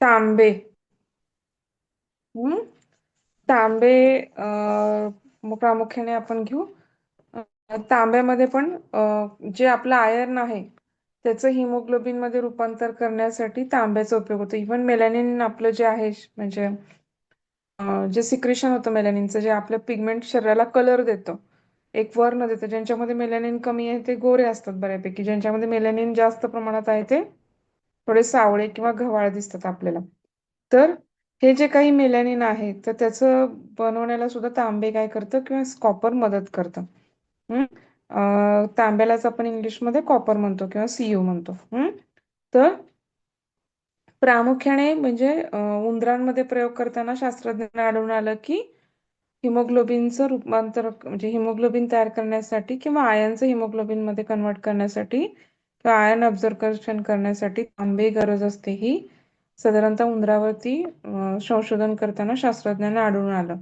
तांबे. हम्म तांबे प्रामुख्याने आपण घेऊ. तांब्यामध्ये पण जे आपलं आयर्न आहे त्याचं हिमोग्लोबिन मध्ये रूपांतर करण्यासाठी तांब्याचा उपयोग होतो. इव्हन मेलॅनिन आपलं जे आहे म्हणजे जे सिक्रेशन होतं मेलॅनिनचं, जे आपल्या पिगमेंट शरीराला कलर देतं, एक वर्ण देतं. ज्यांच्यामध्ये मेलॅनिन कमी आहे ते गोरे असतात बऱ्यापैकी, ज्यांच्यामध्ये मेलॅनिन जास्त प्रमाणात आहे ते थोडे सावळे किंवा गव्हाळ दिसतात आपल्याला. तर हे जे काही मेलॅनिन आहे तर त्याचं बनवण्याला सुद्धा तांबे काय करतं किंवा कॉपर मदत करतं. हम्म? तांब्यालाच आपण इंग्लिशमध्ये कॉपर म्हणतो किंवा सीयू म्हणतो. तर प्रामुख्याने म्हणजे उंदरांमध्ये प्रयोग करताना शास्त्रज्ञांना आढळून आलं की हिमोग्लोबिनचं रूपांतर म्हणजे हिमोग्लोबिन तयार करण्यासाठी किंवा आयनचं हिमोग्लोबिन मध्ये कन्वर्ट करण्यासाठी किंवा आयन अब्झॉर्प्शन करण्यासाठी तांबे गरज असते, ही साधारणतः उंदरावरती संशोधन करताना शास्त्रज्ञांना आढळून आलं.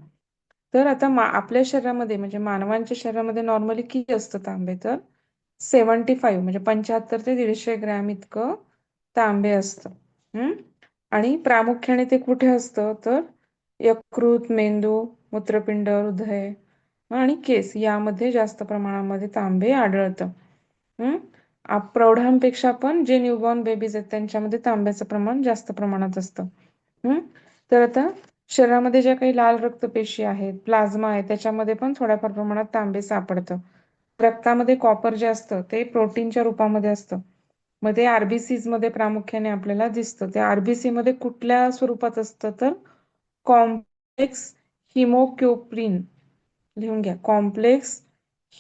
तर आता आपल्या शरीरामध्ये म्हणजे मानवांच्या शरीरामध्ये नॉर्मली किती असतं तांबे, तर 75 म्हणजे 75 ते 150 ग्रॅम इतकं तांबे असतं. आणि प्रामुख्याने ते कुठे असतं, तर यकृत, मेंदू, मूत्रपिंड, हृदय आणि केस यामध्ये जास्त प्रमाणामध्ये तांबे आढळतं. प्रौढांपेक्षा पण जे न्यूबॉर्न बेबीज आहेत त्यांच्यामध्ये तांब्याचं प्रमाण जास्त प्रमाणात असतं. तर आता शरीरामध्ये ज्या काही लाल रक्तपेशी आहेत, प्लाझ्मा आहे, त्याच्यामध्ये पण थोड्याफार प्रमाणात तांबे सापडतं. रक्तामध्ये कॉपर जे असतं ते प्रोटीनच्या रूपामध्ये असतं. मग ते आरबीसीज मध्ये प्रामुख्याने आपल्याला दिसतं. ते आरबीसी मध्ये कुठल्या स्वरूपात असतं, तर कॉम्प्लेक्स हिमोक्युप्रिन. लिहून घ्या, कॉम्प्लेक्स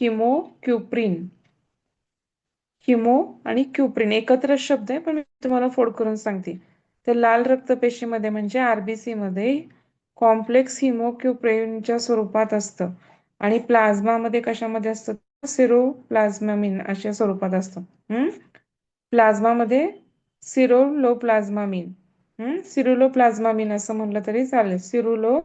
हिमोक्युप्रिन. हिमो आणि क्युप्रिन एकत्र शब्द आहे, पण मी तुम्हाला फोड करून सांगते. तर लाल रक्तपेशीमध्ये म्हणजे आरबीसी मध्ये कॉम्प्लेक्स हिमोक्युप्रिनच्या स्वरूपात असतं आणि प्लाझ्मामध्ये कशामध्ये असतं, सिरोप्लाझ्मामिन अशा स्वरूपात असतं. प्लाझ्मामध्ये सिरोलोप्लाझ्मामिन. सिरुलोप्लाझ्मामिन असं म्हणलं तरी चालेल, सिरुलोप्लाझ्मामिन.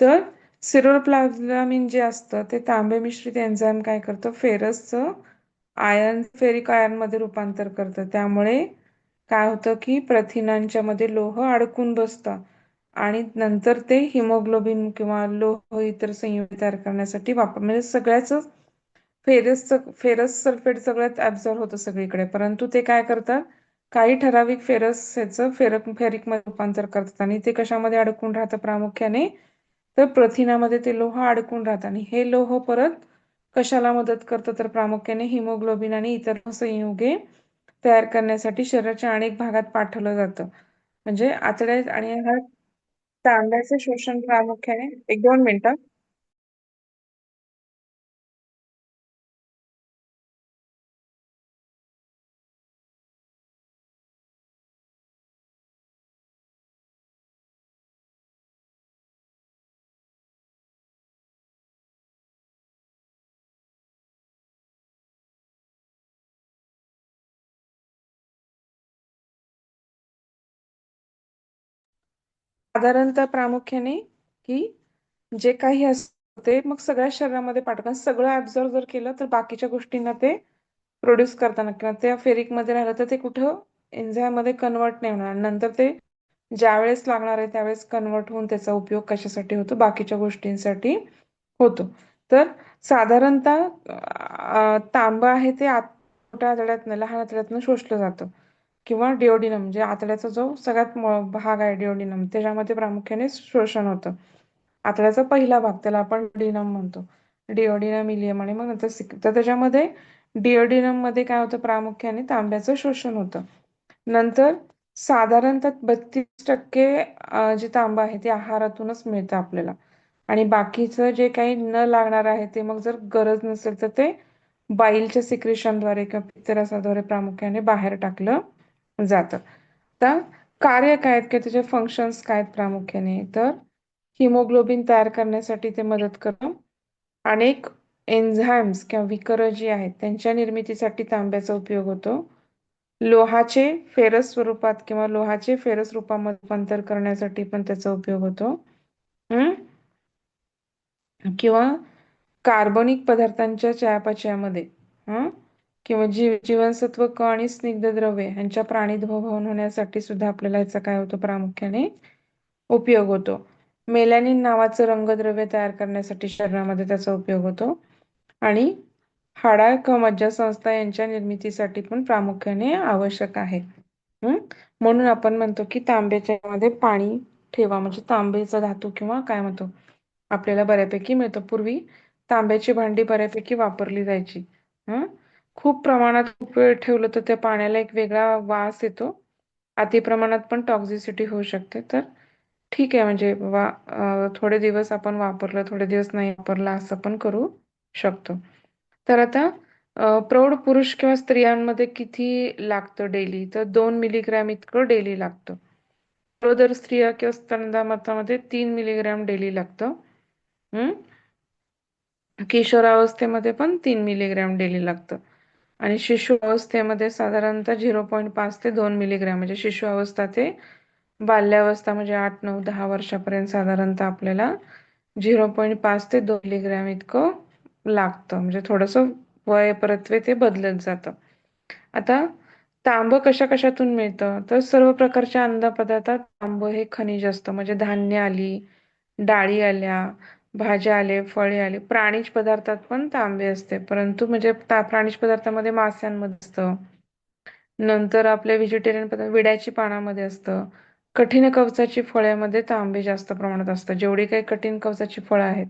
तर सिरोप्लाझ्मामिन जे असतं ते तांबे मिश्रित एन्झाईम काय करतं, फेरसचं आयर्न फेरिक आयर्न मध्ये रूपांतर करतं. त्यामुळे काय होतं की प्रथिनांच्या मध्ये लोह अडकून बसतं आणि नंतर ते हिमोग्लोबिन किंवा लोह इतर संयुगे तयार करण्यासाठी म्हणजे सगळ्याच फेरस सल्फेट सगळ्यात ऍब्झॉर्ब होतं सगळीकडे, परंतु ते काय करतात, काही ठराविक फेरस ह्याचं फेरिक मध्ये रूपांतर करतात आणि ते कशामध्ये अडकून राहतं प्रामुख्याने, तर प्रथिनामध्ये ते लोह अडकून राहतात आणि हे लोह परत कशाला मदत करतं, तर प्रामुख्याने हिमोग्लोबिन आणि इतर संयुगे तयार करण्यासाठी शरीराच्या अनेक भागात पाठवलं जातं. म्हणजे आतड्यात आणि हा तांब्याचे शोषण प्रामुख्याने 1-2 मिनिटं. साधारणतः प्रामुख्याने की जे काही असतं ते मग सगळ्या शरीरामध्ये पाठवतात. सगळं ऍब्झॉर्ब जर केलं तर बाकीच्या गोष्टींना ते प्रोड्यूस करताना किंवा त्या फेरिक मध्ये राहिलं तर ते कुठं एन्झाईम मध्ये कन्वर्ट नाही होणार. नंतर ते ज्यावेळेस लागणार आहे त्यावेळेस कन्वर्ट होऊन त्याचा उपयोग कशासाठी होतो, बाकीच्या गोष्टींसाठी होतो. तर साधारणतः तांबा आहे ते मोठ्या आतड्यातनं लहान आतड्यातनं शोषलं जातं किंवा डिओडिनम म्हणजे आतड्याचा जो सगळ्यात भाग आहे डिओडिनम, त्याच्यामध्ये प्रामुख्याने शोषण होतं. आतड्याचा पहिला भाग त्याला आपण डिओडिनम म्हणतो, डिओडिनम इलियम. आणि मग नंतर तर त्याच्यामध्ये डिओडिनम मध्ये काय होतं, प्रामुख्याने तांब्याचं शोषण होतं. नंतर साधारणतः 32% जे तांबा आहे ते आहारातूनच मिळतं आपल्याला आणि बाकीचं जे काही न लागणार आहे ते मग जर गरज नसेल तर ते बाईलच्या सिक्रेशनद्वारे किंवा पित्तरसाद्वारे प्रामुख्याने बाहेर टाकलं जातं. आता कार्य काय आहेत किंवा त्याचे फंक्शन्स काय आहेत प्रामुख्याने, तर हिमोग्लोबिन तयार करण्यासाठी ते मदत करतं. अनेक एन्झाईम्स किंवा विकर जी आहेत त्यांच्या निर्मितीसाठी तांब्याचा उपयोग होतो. लोहाचे फेरस स्वरूपात किंवा लोहाचे फेरस रूपामध्ये रूपांतर करण्यासाठी पण त्याचा उपयोग होतो. हम्म किंवा कार्बनिक पदार्थांच्या चयापचयामध्ये किंवा जीवनसत्व क आणि स्निग्ध द्रव्ये यांच्या प्राणीभवन होण्यासाठी सुद्धा आपल्याला याचा काय होतो प्रामुख्याने उपयोग होतो. मेलॅनिन नावाचं रंगद्रव्य तयार करण्यासाठी शरीरामध्ये त्याचा उपयोग होतो आणि हाडा क मज्जासंस्था यांच्या निर्मितीसाठी पण प्रामुख्याने आवश्यक आहे. म्हणून आपण म्हणतो की तांब्याच्या मध्ये पाणी ठेवा, म्हणजे तांबेचा धातू किंवा काय म्हणतो आपल्याला बऱ्यापैकी मिळतो. पूर्वी तांब्याची भांडी बऱ्यापैकी वापरली जायची. खूप प्रमाणात खूप वेळ ठेवलं तर त्या पाण्याला एक वेगळा वास येतो. अति प्रमाणात पण टॉक्झिसिटी होऊ शकते. तर ठीक आहे, म्हणजे थोडे दिवस आपण वापरलं, थोडे दिवस नाही वापरला, असं पण करू शकतो. तर आता प्रौढ पुरुष किंवा स्त्रियांमध्ये किती लागतं डेली, तर 2 मिलीग्रॅम इतकं डेली लागतं. गरोदर स्त्रिया किंवा स्तनदामातामध्ये 3 मिलीग्रॅम डेली लागतं. किशोरावस्थेमध्ये पण 3 मिलीग्रॅम डेली लागतं आणि शिशु अवस्थेमध्ये साधारणतः 0.5 ते 2 मिलीग्रॅम, म्हणजे शिशु अवस्था ते बाल्यावस्था म्हणजे 8, 9, 10 वर्षापर्यंत साधारणतः आपल्याला 0.5 ते 2 मिलीग्रॅम इतकं लागतं. म्हणजे थोडंसं वय परत्वे ते बदलत जातं. आता तांब कशा कशातून मिळतं, तर सर्व प्रकारच्या अन्नपदार्थात तांब हे खनिज असतं. म्हणजे धान्य आली, डाळी आल्या, भाज्या आले, फळे आले, प्राणीज पदार्थात पण तांबे असते. परंतु म्हणजे प्राणीज पदार्थामध्ये माशांमध्ये असतं, नंतर आपल्या व्हेजिटेरियन पदार्थ विड्याची पानामध्ये असतं. कठीण कवचाची फळ्यामध्ये तांबे जास्त प्रमाणात असतं. जेवढी काही कठीण कवचाची फळं आहेत,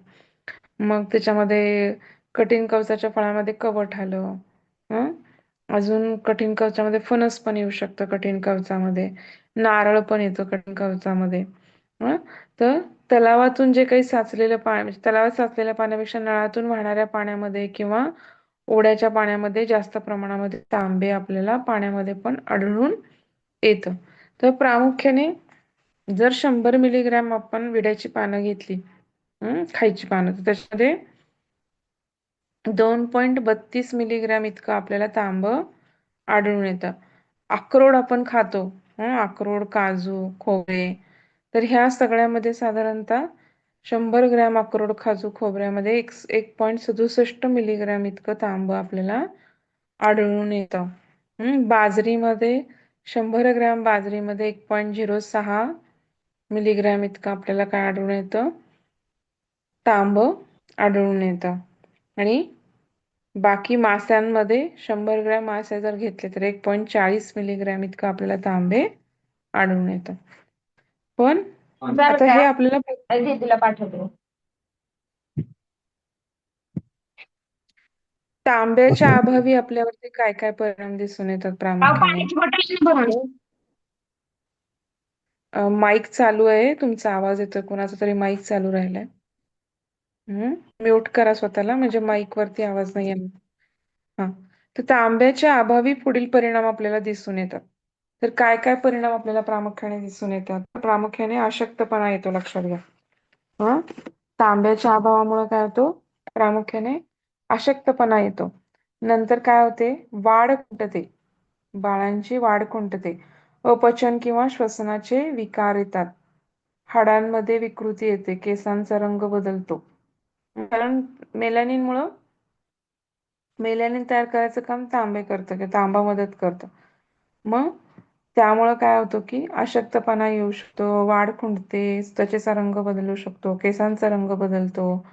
मग त्याच्यामध्ये कठीण कवचाच्या फळामध्ये कवठ आलं, अजून कठीण कवचामध्ये फणस पण येऊ शकतं, कठीण कवचामध्ये नारळ पण येतो कठीण कवचामध्ये. तर तलावातून जे काही साचलेलं पाणी, म्हणजे तलावात साचलेल्या पाण्यापेक्षा नळातून वाहणाऱ्या पाण्यामध्ये किंवा ओढ्याच्या पाण्यामध्ये जास्त प्रमाणामध्ये तांबे आपल्याला पाण्यामध्ये पण आढळून येतं. तर प्रामुख्याने जर 100 मिलीग्रॅम आपण विड्याची पानं घेतली, खायची पानं, तर त्याच्यामध्ये 2.32 मिलीग्रॅम इतकं आपल्याला तांब आढळून येतं. अक्रोड आपण खातो, अक्रोड, काजू, खोबरे, तर ह्या सगळ्यामध्ये साधारणतः 100 ग्रॅम अक्रोड, काजू, खोबऱ्यामध्ये 1.67 मिलीग्रॅम इतकं तांब आपल्याला आढळून येतं. बाजरीमध्ये 100 ग्रॅम बाजरीमध्ये 1.06 मिलीग्रॅम इतकं आपल्याला काय आढळून येतं, तांब आढळून येतं. आणि बाकी माशांमध्ये 100 ग्रॅम मासे जर घेतले तर 1.40 मिलीग्रॅम इतकं आपल्याला तांबे आढळून येतं. पण आता हे आपल्याला तुला पाठवते. तांब्याच्या अभावी आपल्यावरती काय काय परिणाम दिसून येतात प्रामुख्याने. पाण्याची बॉटल भरून. माईक चालू आहे, तुमचा आवाज येतोय, कोणाचा तरी माईक चालू राहिलाय. म्यूट करा स्वतःला, म्हणजे माईक वरती आवाज नाही येणार. हा, तर तांब्याच्या अभावी पुढील परिणाम आपल्याला दिसून येतात. तर काय काय परिणाम आपल्याला प्रामुख्याने दिसून येतात, प्रामुख्याने अशक्तपणा येतो, लक्षात घ्या. तांब्याच्या अभावामुळे काय होतो, प्रामुख्याने अशक्तपणा येतो. नंतर काय होते, वाढ खुंटते, बाळांची वाढ खुंटते, अपचन किंवा श्वसनाचे विकार येतात, हाडांमध्ये विकृती येते, केसांचा रंग बदलतो. कारण मेलॅनिन तयार करायचं काम तांबे करतं, की तांबा मदत करतं. मग त्यामुळं काय होतं की अशक्तपणा येऊ शकतो, वाढ खुंटते, त्वचेचा रंग बदलू शकतो, केसांचा रंग बदलतो,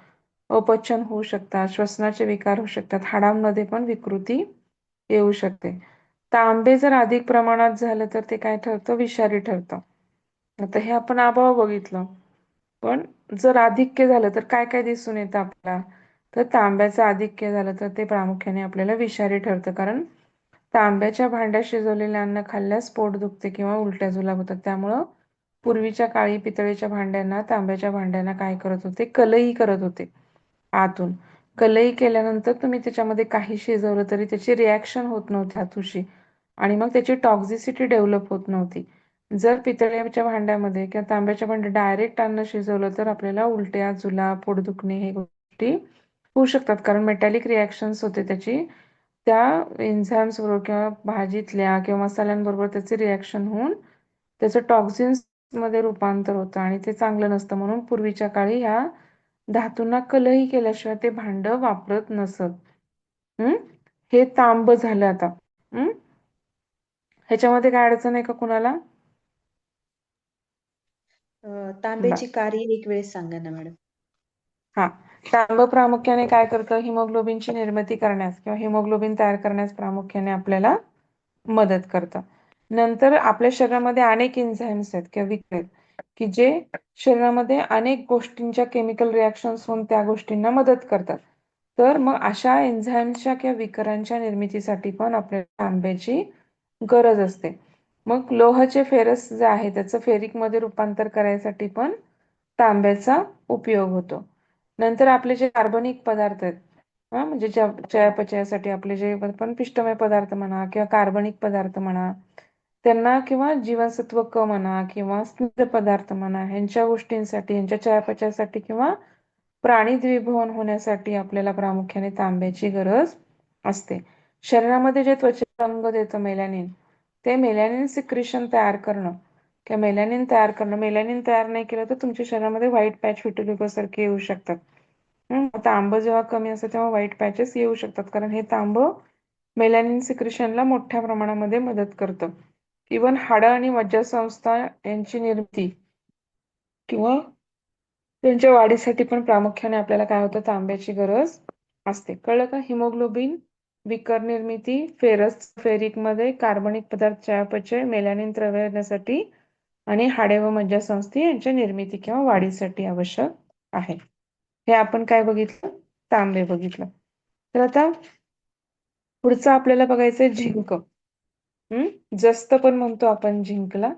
अपचन होऊ शकतात, श्वसनाचे विकार होऊ शकतात, हाडांमध्ये पण विकृती येऊ शकते. तांबे जर अधिक प्रमाणात झालं तर ते काय ठरतं, विषारी ठरतं. आता हे आपण अभाव बघितलं, पण जर आधिक्य झालं तर काय काय दिसून येतं आपल्याला, तर तांब्याचं आधिक्य झालं तर ते प्रामुख्याने आपल्याला विषारी ठरतं. कारण तांब्याच्या भांड्यात शिजवलेले अन्न खाल्ल्यास पोट दुखते किंवा उलट्या जुलाब होतात. त्यामुळं पूर्वीच्या काळी पितळेच्या भांड्यांना, तांब्याच्या भांड्यांना काय करत होते, कलई करत होते. आतून कलई केल्यानंतर तुम्ही त्याच्यामध्ये काही शिजवलं तरी त्याची रिॲक्शन होत नव्हती धातूशी, आणि मग त्याची टॉक्झिसिटी डेव्हलप होत नव्हती. जर पितळ्याच्या भांड्यामध्ये किंवा तांब्याच्या भांड्यात डायरेक्ट अन्न शिजवलं तर आपल्याला उलट्या, जुलाब, पोट दुखणे हे गोष्टी होऊ शकतात. कारण मेटॅलिक रिॲक्शन्स होते त्याची, त्या एन्झाईम्स बरोबर किंवा भाजीतल्या किंवा मसाल्यांबरोबर त्याचे रिॲक्शन होऊन त्याचं टॉक्झिन्स मध्ये रूपांतर होतं आणि ते चांगलं नसतं. म्हणून पूर्वीच्या काळी ह्या धातूंना कलही केल्याशिवाय ते भांड वापरत नसत. हे तांब झालं आता. हम्म ह्याच्यामध्ये काय अडचण आहे का कुणाला? तांब्याची कार्य एक वेळेस सांगा ना मॅडम. हा, तांब प्रामुख्याने काय करतं, हिमोग्लोबिनची निर्मिती करण्यास किंवा हिमोग्लोबिन तयार करण्यास प्रामुख्याने आपल्याला मदत करतं. नंतर आपल्या शरीरामध्ये अनेक एन्झाईम्स आहेत किंवा विक्रिया आहेत की जे शरीरामध्ये अनेक गोष्टींच्या केमिकल रिॲक्शन्स होऊन त्या गोष्टींना मदत करतात. तर मग अशा एन्झाईम्सच्या किंवा विकरांच्या निर्मितीसाठी पण आपल्याला तांब्याची गरज असते. मग लोहाचे फेरस जे आहे त्याचं फेरिकमध्ये रूपांतर करायसाठी पण तांब्याचा उपयोग होतो. नंतर आपले जे कार्बनिक पदार्थ आहेत, म्हणजे चयापचयासाठी आपले जे पण पिष्टमय पदार्थ म्हणा किंवा कार्बनिक पदार्थ म्हणा, त्यांना किंवा जीवनसत्व क म्हणा किंवा स्निग्ध पदार्थ म्हणा, ह्यांच्या गोष्टींसाठी, ह्यांच्या चयापचयासाठी किंवा प्राणी द्विभवन होण्यासाठी आपल्याला प्रामुख्याने तांब्याची गरज असते. शरीरामध्ये जे त्वचेला रंग देतं मेलॅनिन, ते मेलॅनिन सिक्रिशन तयार करणं किंवा मेलॅनिन तयार नाही केलं तर तुमच्या शरीरामध्ये व्हाईट पॅच व्हिटिलिगो सारखे येऊ शकतात. तांब जेव्हा कमी असतं तेव्हा व्हाईट पॅचेस येऊ शकतात, कारण हे तांब मेलॅनिन सिक्रिशनला मोठ्या प्रमाणामध्ये मदत करतं. इवन हाडं आणि मज्जासंस्था यांची निर्मिती किंवा त्यांच्या वाढीसाठी पण प्रामुख्याने आपल्याला काय होतं, तांब्याची गरज असते. कळलं का? हिमोग्लोबिन, विकर निर्मिती, फेरिकमध्ये कार्बनिक पदार्थ चयापचय, मेलॅनिन त्रव्यण्यासाठी आणि हाडे व मज्जासंस्थी यांच्या निर्मिती किंवा वाढीसाठी आवश्यक आहे. हे आपण काय बघितलं? तांबे बघितलं. तर आता पुढचं आपल्याला बघायचंय झिंक. जस्त पण म्हणतो आपण झिंकला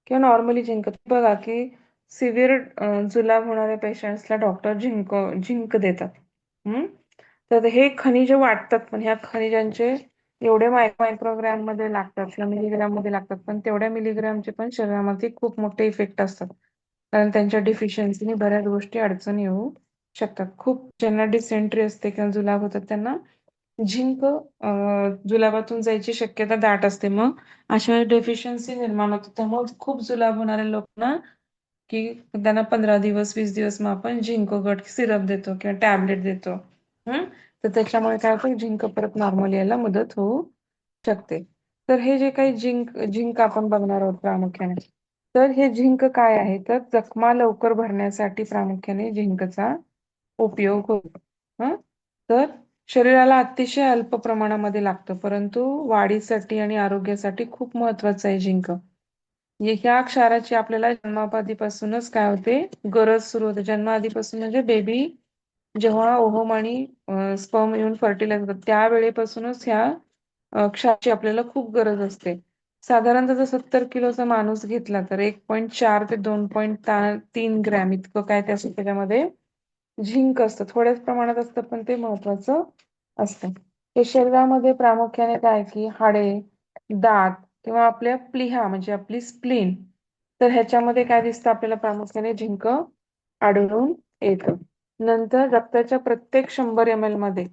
किंवा नॉर्मली झिंक. बघा की सिव्हिअर जुलाब होणाऱ्या पेशंट्सला डॉक्टर झिंक देतात. तर हे खनिज वाटतात, पण ह्या खनिजांचे एवढे मायक्रोग्रॅम मध्ये लागतात किंवा मिलीग्राम मध्ये लागतात, पण तेवढ्या मिलीग्रामचे पण शरीरामध्ये खूप मोठे इफेक्ट असतात, कारण त्यांच्या डिफिशियन्सीने बऱ्याच गोष्टी अडचणी येऊ शकतात. खूप ज्यांना डिसेंट्री असते किंवा जुलाब होतात त्यांना झिंक जुलाबातून जायची शक्यता दाट असते. मग अशा डेफिशियन्सी निर्माण होते, त्यामुळे खूप जुलाब होणाऱ्या लोकांना की त्यांना 15 दिवस 20 दिवस मग आपण झिंक गट सिरप देतो किंवा टॅबलेट देतो. तर त्याच्यामुळे काय होतं, झिंक परत नॉर्मल यायला मदत होऊ शकते. तर हे जे काही झिंक आपण बघणार आहोत प्रामुख्याने, तर हे झिंक काय आहे, तर जखमा लवकर भरण्यासाठी प्रामुख्याने झिंकचा उपयोग होतो. तर शरीराला अतिशय अल्प प्रमाणामध्ये लागतं, परंतु वाढीसाठी आणि आरोग्यासाठी खूप महत्वाचं आहे झिंक. ह्या क्षाराची आपल्याला जन्माआधीपासूनच काय होते, गरज सुरू होते. जन्माआधीपासून म्हणजे बेबी जेव्हा ओव्हम आणि स्पर्म येऊन फर्टिलाइज होतात त्यावेळेपासूनच ह्या क्षाराची आपल्याला खूप गरज असते. साधारणतः जर 70 किलोचा माणूस घेतला तर 1.4 ते 2.3 ग्रॅम इतकं काय त्याच्यामध्ये झिंक असतं. थोड्याच प्रमाणात असतं, पण ते महत्वाचं असतं. हे शरीरामध्ये प्रामुख्याने काय की हाडे, दात किंवा आपल्या प्लीहा म्हणजे आपली स्प्लीन, तर ह्याच्यामध्ये काय दिसतं आपल्याला, प्रामुख्याने झिंक आढळून येतं. नंतर रक्ताच्या प्रत्येक 100 ml मध्ये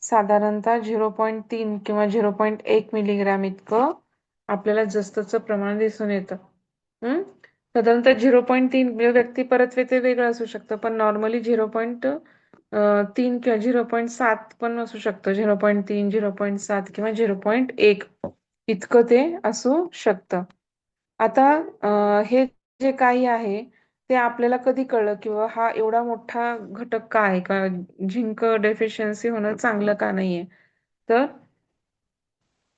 साधारणतः 0.3 किंवा 0.1 मिलीग्रॅम इतकं आपल्याला जस्तचं प्रमाण दिसून येतं. साधारणतः 0.3 व्यक्ती परत ते वेगळं असू शकतं, पण नॉर्मली 0.3 किंवा 0.7 पण असू शकतं. 0.3, 0.7 किंवा 0.1 इतकं ते असू शकतं. आता हे जे काही आहे ते आपल्याला कधी कळलं किंवा हा एवढा मोठा घटक का आहे, का झिंक डेफिशियन्सी होणं चांगलं का नाहीये, तर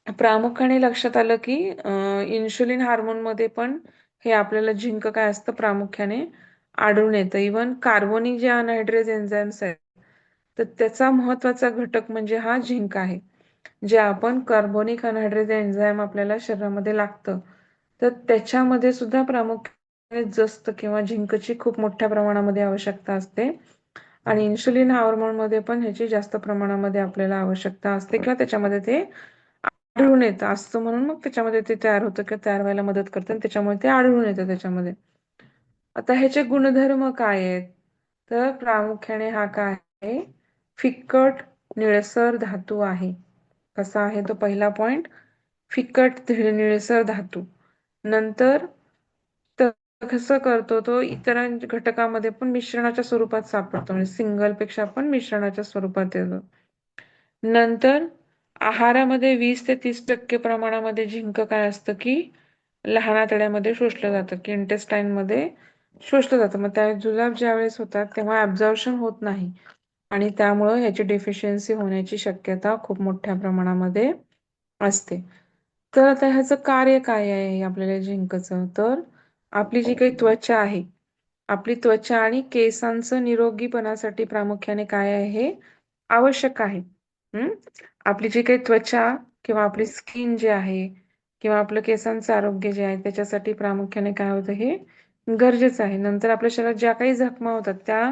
प्रामुख्याने लक्षात आलं की इन्शुलिन हार्मोनमध्ये पण हे आपल्याला झिंक काय असतं प्रामुख्याने आढळून येतं. इव्हन कार्बोनिक जे अनहायड्रेज एन्झाईम्स आहेत, तर त्याचा महत्वाचा घटक म्हणजे हा झिंक आहे. जे आपण कार्बोनिक अनहायड्रेज एन्झाईम आपल्याला शरीरामध्ये लागतं, तर त्याच्यामध्ये सुद्धा प्रामुख्याने जस्त किंवा झिंकची खूप मोठ्या प्रमाणामध्ये आवश्यकता असते. आणि इन्शुलिन हार्मोनमध्ये पण ह्याची जास्त प्रमाणामध्ये आपल्याला आवश्यकता असते किंवा त्याच्यामध्ये ते आढळून येतं असतं, म्हणून मग त्याच्यामध्ये ते तयार होतं किंवा तयार व्हायला मदत करतं आणि त्याच्यामुळे ते आढळून येतं त्याच्यामध्ये. आता ह्याचे गुणधर्म काय आहेत, तर प्रामुख्याने हा काय आहे, फिक्कट निळसर धातू आहे. कसा आहे तो पहिला पॉइंट, फिक्कट निळसर धातू. नंतर कसं करतो तो, इतर घटकामध्ये पण मिश्रणाच्या स्वरूपात सापडतो, म्हणजे सिंगल पेक्षा पण मिश्रणाच्या स्वरूपात येतो. नंतर आहारामध्ये 20 ते 30% प्रमाणामध्ये झिंक काय असतं की लहान आतड्यामध्ये शोषलं जातं की इंटेस्टाईन मध्ये शोषलं जातं. मग त्या जुलाब ज्या वेळेस होतात तेव्हा ऍब्झॉर्प्शन होत नाही आणि त्यामुळं ह्याची डेफिशियन्सी होण्याची शक्यता खूप मोठ्या प्रमाणामध्ये असते. तर आता ह्याचं कार्य काय आहे आपल्याला झिंकचं? तर आपली जी काही त्वचा आहे, आपली त्वचा आणि केसांचं निरोगीपणासाठी प्रामुख्याने काय आहे हे आवश्यक आहे. हम्म आपली जी काही त्वचा किंवा आपली स्किन जे आहे किंवा आपलं केसांचं आरोग्य जे आहे त्याच्यासाठी प्रामुख्याने काय होतं हे गरजेचं आहे. नंतर आपल्या शरीरात ज्या काही जखमा होतात त्या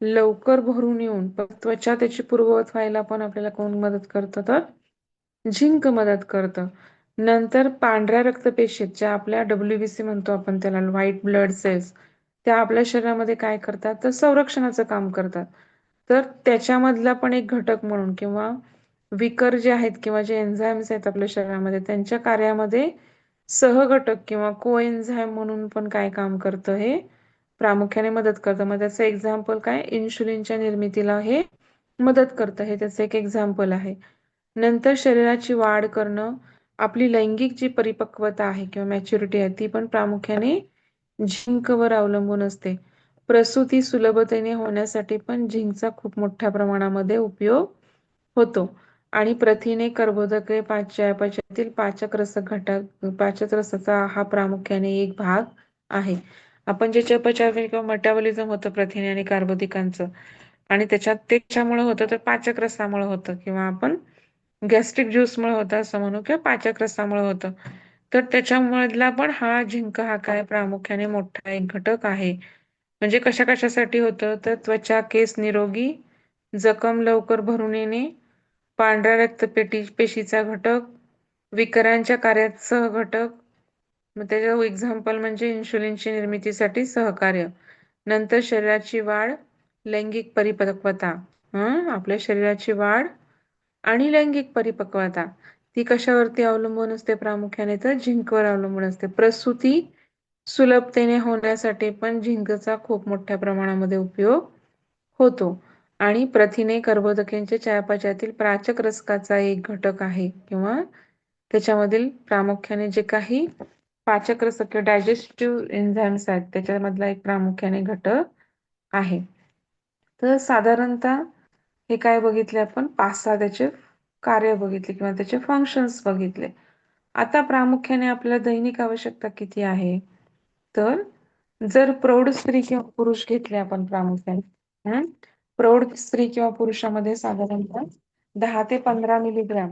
लवकर भरून येऊन त्वचा त्याची पूर्ववत व्हायला पण आपल्याला कोण मदत करतं? तर झिंक मदत करतं. नंतर पांढऱ्या रक्तपेशी ज्या आपल्या WBC म्हणतो आपण त्याला, व्हाईट ब्लड सेल्स, त्या आपल्या शरीरामध्ये काय करतात? तर संरक्षणाचं काम करतात. तर त्याच्यामधला पण एक घटक म्हणून किंवा विकर जे आहेत किंवा जे एन्झाईम्स आहेत आपल्या शरीरामध्ये त्यांच्या कार्यामध्ये सहघटक किंवा कोएन्झाईम म्हणून पण काय काम करतं हे प्रामुख्याने मदत करतं. मग त्याचं एक्झाम्पल काय? इन्शुलिनच्या निर्मितीला हे मदत करतं. हे त्याचं एक एक्झाम्पल आहे. नंतर शरीराची वाढ करणं, आपली लैंगिक जी परिपक्वता आहे किंवा मॅच्युरिटी आहे ती पण प्रामुख्याने झिंकवर अवलंबून असते. प्रसूती सुलभतेने होण्यासाठी पण झिंकचा खूप मोठ्या प्रमाणामध्ये उपयोग होतो. आणि प्रथिने, कर्बोदके, चयापचयातील पाचक रस घटक, पाचक रसाचा हा प्रामुख्याने एक भाग आहे. आपण जे चयापचय किंवा मेटाबॉलिझम होतं प्रथिने आणि कार्बोदकांचं आणि त्याच्यामुळे होतं तर पाचक रसामुळे होतं किंवा आपण गॅस्ट्रिक ज्यूसमुळे होतं असं म्हणू किंवा पाचक रसामुळे होतं. तर त्याच्यामधला पण हा झिंक हा काय प्रामुख्याने मोठा एक घटक आहे. म्हणजे कशा कशासाठी होतं? तर त्वचा, केस निरोगी, जखम लवकर भरून येणे, पांढऱ्या पेशीचा घटक, विकरांच्या कार्यात सहघटक, मग त्याचं एक्झाम्पल म्हणजे इन्शुलिनची निर्मितीसाठी सहकार्य. नंतर शरीराची वाढ, लैंगिक परिपक्वता. आपल्या शरीराची वाढ आणि लैंगिक परिपक्वता ती कशावरती अवलंबून असते? प्रामुख्याने तर झिंकवर अवलंबून असते. प्रसूती सुलभतेने होण्यासाठी पण झिंकचा खूप मोठ्या प्रमाणामध्ये उपयोग होतो. आणि प्रथिने, कर्बोदकेंचे चयापचयातील पाचक रसकाचा एक घटक आहे किंवा त्याच्यामधील प्रामुख्याने जे काही पाचक रस किंवा डायजेस्टिव्ह एन्झाईम्स आहेत त्याच्यामधला एक प्रामुख्याने घटक आहे. तर साधारणतः हे काय बघितले आपण? 5-6 त्याचे कार्य बघितले किंवा त्याचे फंक्शन्स बघितले. आता प्रामुख्याने आपल्याला दैनिक आवश्यकता किती आहे? तर जर प्रौढ स्त्री किंवा पुरुष घेतले आपण प्रामुख्याने, प्रौढ स्त्री किंवा पुरुषामध्ये साधारणतः 10 ते 15 मिलीग्रॅम,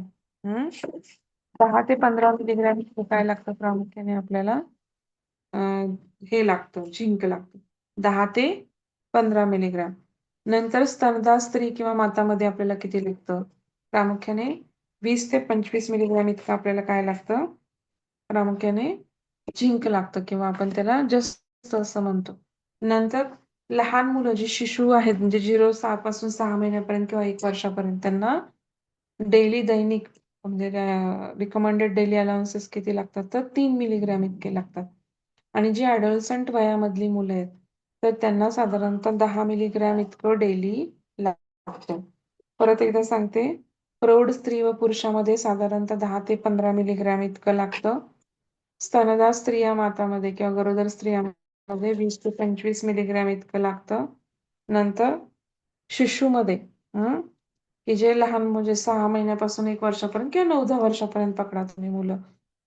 10 ते 15 मिलीग्रॅम काय लागतं प्रामुख्याने आपल्याला? हे लागतं, झिंक लागतं. 10 ते 15 मिलीग्रॅम. नंतर स्तनदा स्त्री किंवा मातामध्ये आपल्याला किती लागतं? प्रामुख्याने 20 ते 25 मिलीग्रॅम इतकं आपल्याला काय लागतं? प्रामुख्याने झिंक लागतं किंवा आपण त्याला जास्त असं म्हणतो. नंतर लहान मुलं जी शिशु आहेत म्हणजे 0 पासून 6 महिन्यापर्यंत किंवा 1 वर्षापर्यंत त्यांना दैनिक म्हणजे रिकमेंडेड डेली अलाउन्सेस किती लागतात? तर 3 मिलीग्रॅम इतके लागतात. आणि जी ॲडोलसंट वयामधली मुलं आहेत तर त्यांना साधारणतः 10 मिलीग्रॅम इतकं डेली लागतं. परत एकदा सांगते, प्रौढ स्त्री व पुरुषामध्ये साधारणतः 10 ते 15 मिलीग्रॅम इतकं लागतं. स्तनदा स्त्रिया मातामध्ये किंवा गरोदर स्त्रियांमध्ये 20 ते 25 मिलीग्रॅम इतकं लागतं. नंतर शिशुमध्ये की जे लहान म्हणजे 6 महिन्यापासून 1 वर्षापर्यंत किंवा 9-10 वर्षापर्यंत पकडा तुम्ही मुलं.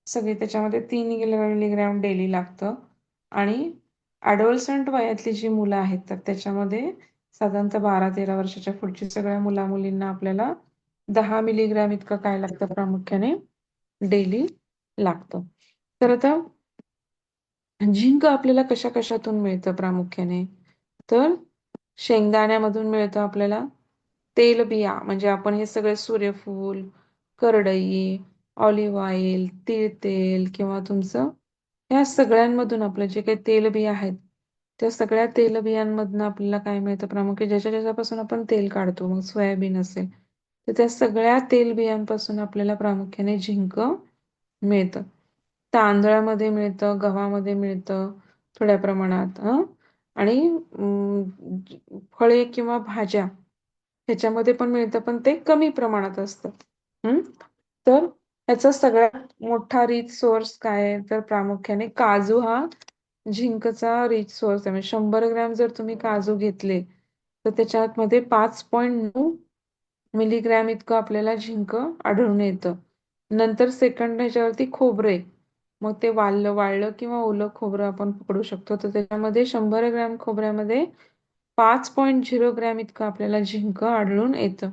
सगळी त्याच्यामध्ये 3 मिलीग्रॅम डेली लागतं. आणि ॲडोलसंट वयातली जी मुलं आहेत तर त्याच्यामध्ये साधारणतः 12-13 वर्षाच्या पुढची सगळ्या मुला-मुलींना आपल्याला 10 मिलीग्रॅम इतकं काय लागतं प्रामुख्याने डेली लागतं. तर आता झिंक आपल्याला कशा-कशातून मिळतं प्रामुख्याने? तर शेंगदाण्यामधून मिळतं आपल्याला. तेलबिया म्हणजे आपण हे सगळे सूर्यफूल, करडई, ऑलिव्ह ऑइल, तीळ तेल किंवा तुमचं ह्या सगळ्यांमधून आपलं जे काही तेलबिया आहेत, त्या सगळ्या तेलबियांमधनं आपल्याला काय मिळतं प्रामुख्याने ज्याच्यापासून आपण तेल काढतो. मग सोयाबीन असेल, तर त्या सगळ्या तेलबियांपासून आपल्याला प्रामुख्याने झिंक मिळतं. तांदळामध्ये मिळतं, गव्हामध्ये मिळतं थोड्या प्रमाणात आणि फळे किंवा भाज्या ह्याच्यामध्ये पण मिळतं, पण ते कमी प्रमाणात असतं. हम्म तर ह्याचा सगळ्यात मोठा रिच सोर्स काय आहे तर प्रामुख्याने काजू हा झिंकचा रिच सोर्स आहे. म्हणजे 100 ग्रॅम जर तुम्ही काजू घेतले तर त्याच्यामध्ये 5.9 मिलीग्रॅम इतकं आपल्याला झिंक आढळून येतं. नंतर सेकंड ह्याच्यावरती खोबरे, मग ते वाळलं किंवा ओलं खोबरं आपण पकडू शकतो. तर त्याच्यामध्ये 100 ग्रॅम खोबऱ्यामध्ये 5.0 ग्रॅम इतकं आपल्याला झिंक आढळून येतं.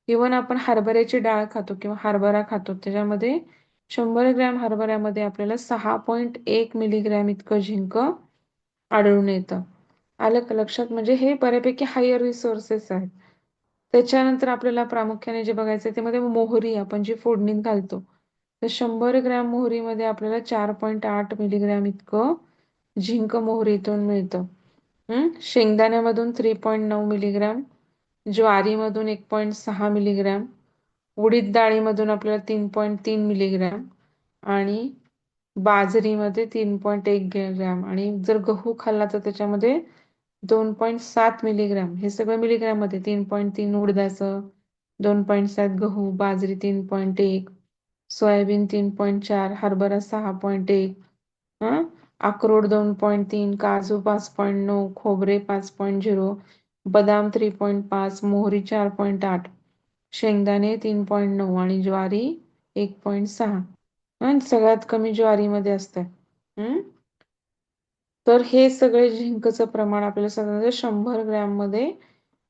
इव्हन आपण हरभऱ्याची डाळ खातो किंवा हरभरा खातो त्याच्यामध्ये 100 ग्रॅम हरभऱ्यामध्ये आपल्याला 6.1 मिलीग्रॅम इतकं झिंक आढळून येतं. आलं का लक्षात? म्हणजे हे बऱ्यापैकी हायर रिसोर्सेस आहेत. त्याच्यानंतर आपल्याला प्रामुख्याने जे बघायचं ते मध्ये मोहरी आपण जी फोडणीत घालतो. तर 100 ग्रॅम मोहरीमध्ये आपल्याला 4.8 मिलीग्रॅम इतकं झिंक मोहरीतून मिळतं. शेंगदाण्यामधून 3.9 मिलीग्रॅम, ज्वारीमधून 1.6 मिलीग्रॅम, उडीद डाळीमधून आपल्याला 3.3 मिलीग्रॅम आणि बाजरीमध्ये 3.1 ग्रॅम आणि जर गहू खाल्ला तर त्याच्यामध्ये 2.7 मिलीग्रॅम. हे सगळं मिलीग्रॅम मध्ये 3.3 उडदाचं, 2.7 गहू, बाजरी 3.1, सोयाबीन 3.4, हरभरा 6.1, अक्रोड 2.3, काजू 5.9, खोबरे 5.0, बदाम 3.5, मोहरी 4.8, शेंगदाणे 3.9 आणि ज्वारी 1.6. आणि सगळ्यात कमी ज्वारीमध्ये असते. तर हे सगळे झिंकचं प्रमाण आपल्याला समजा 100 ग्रॅम मध्ये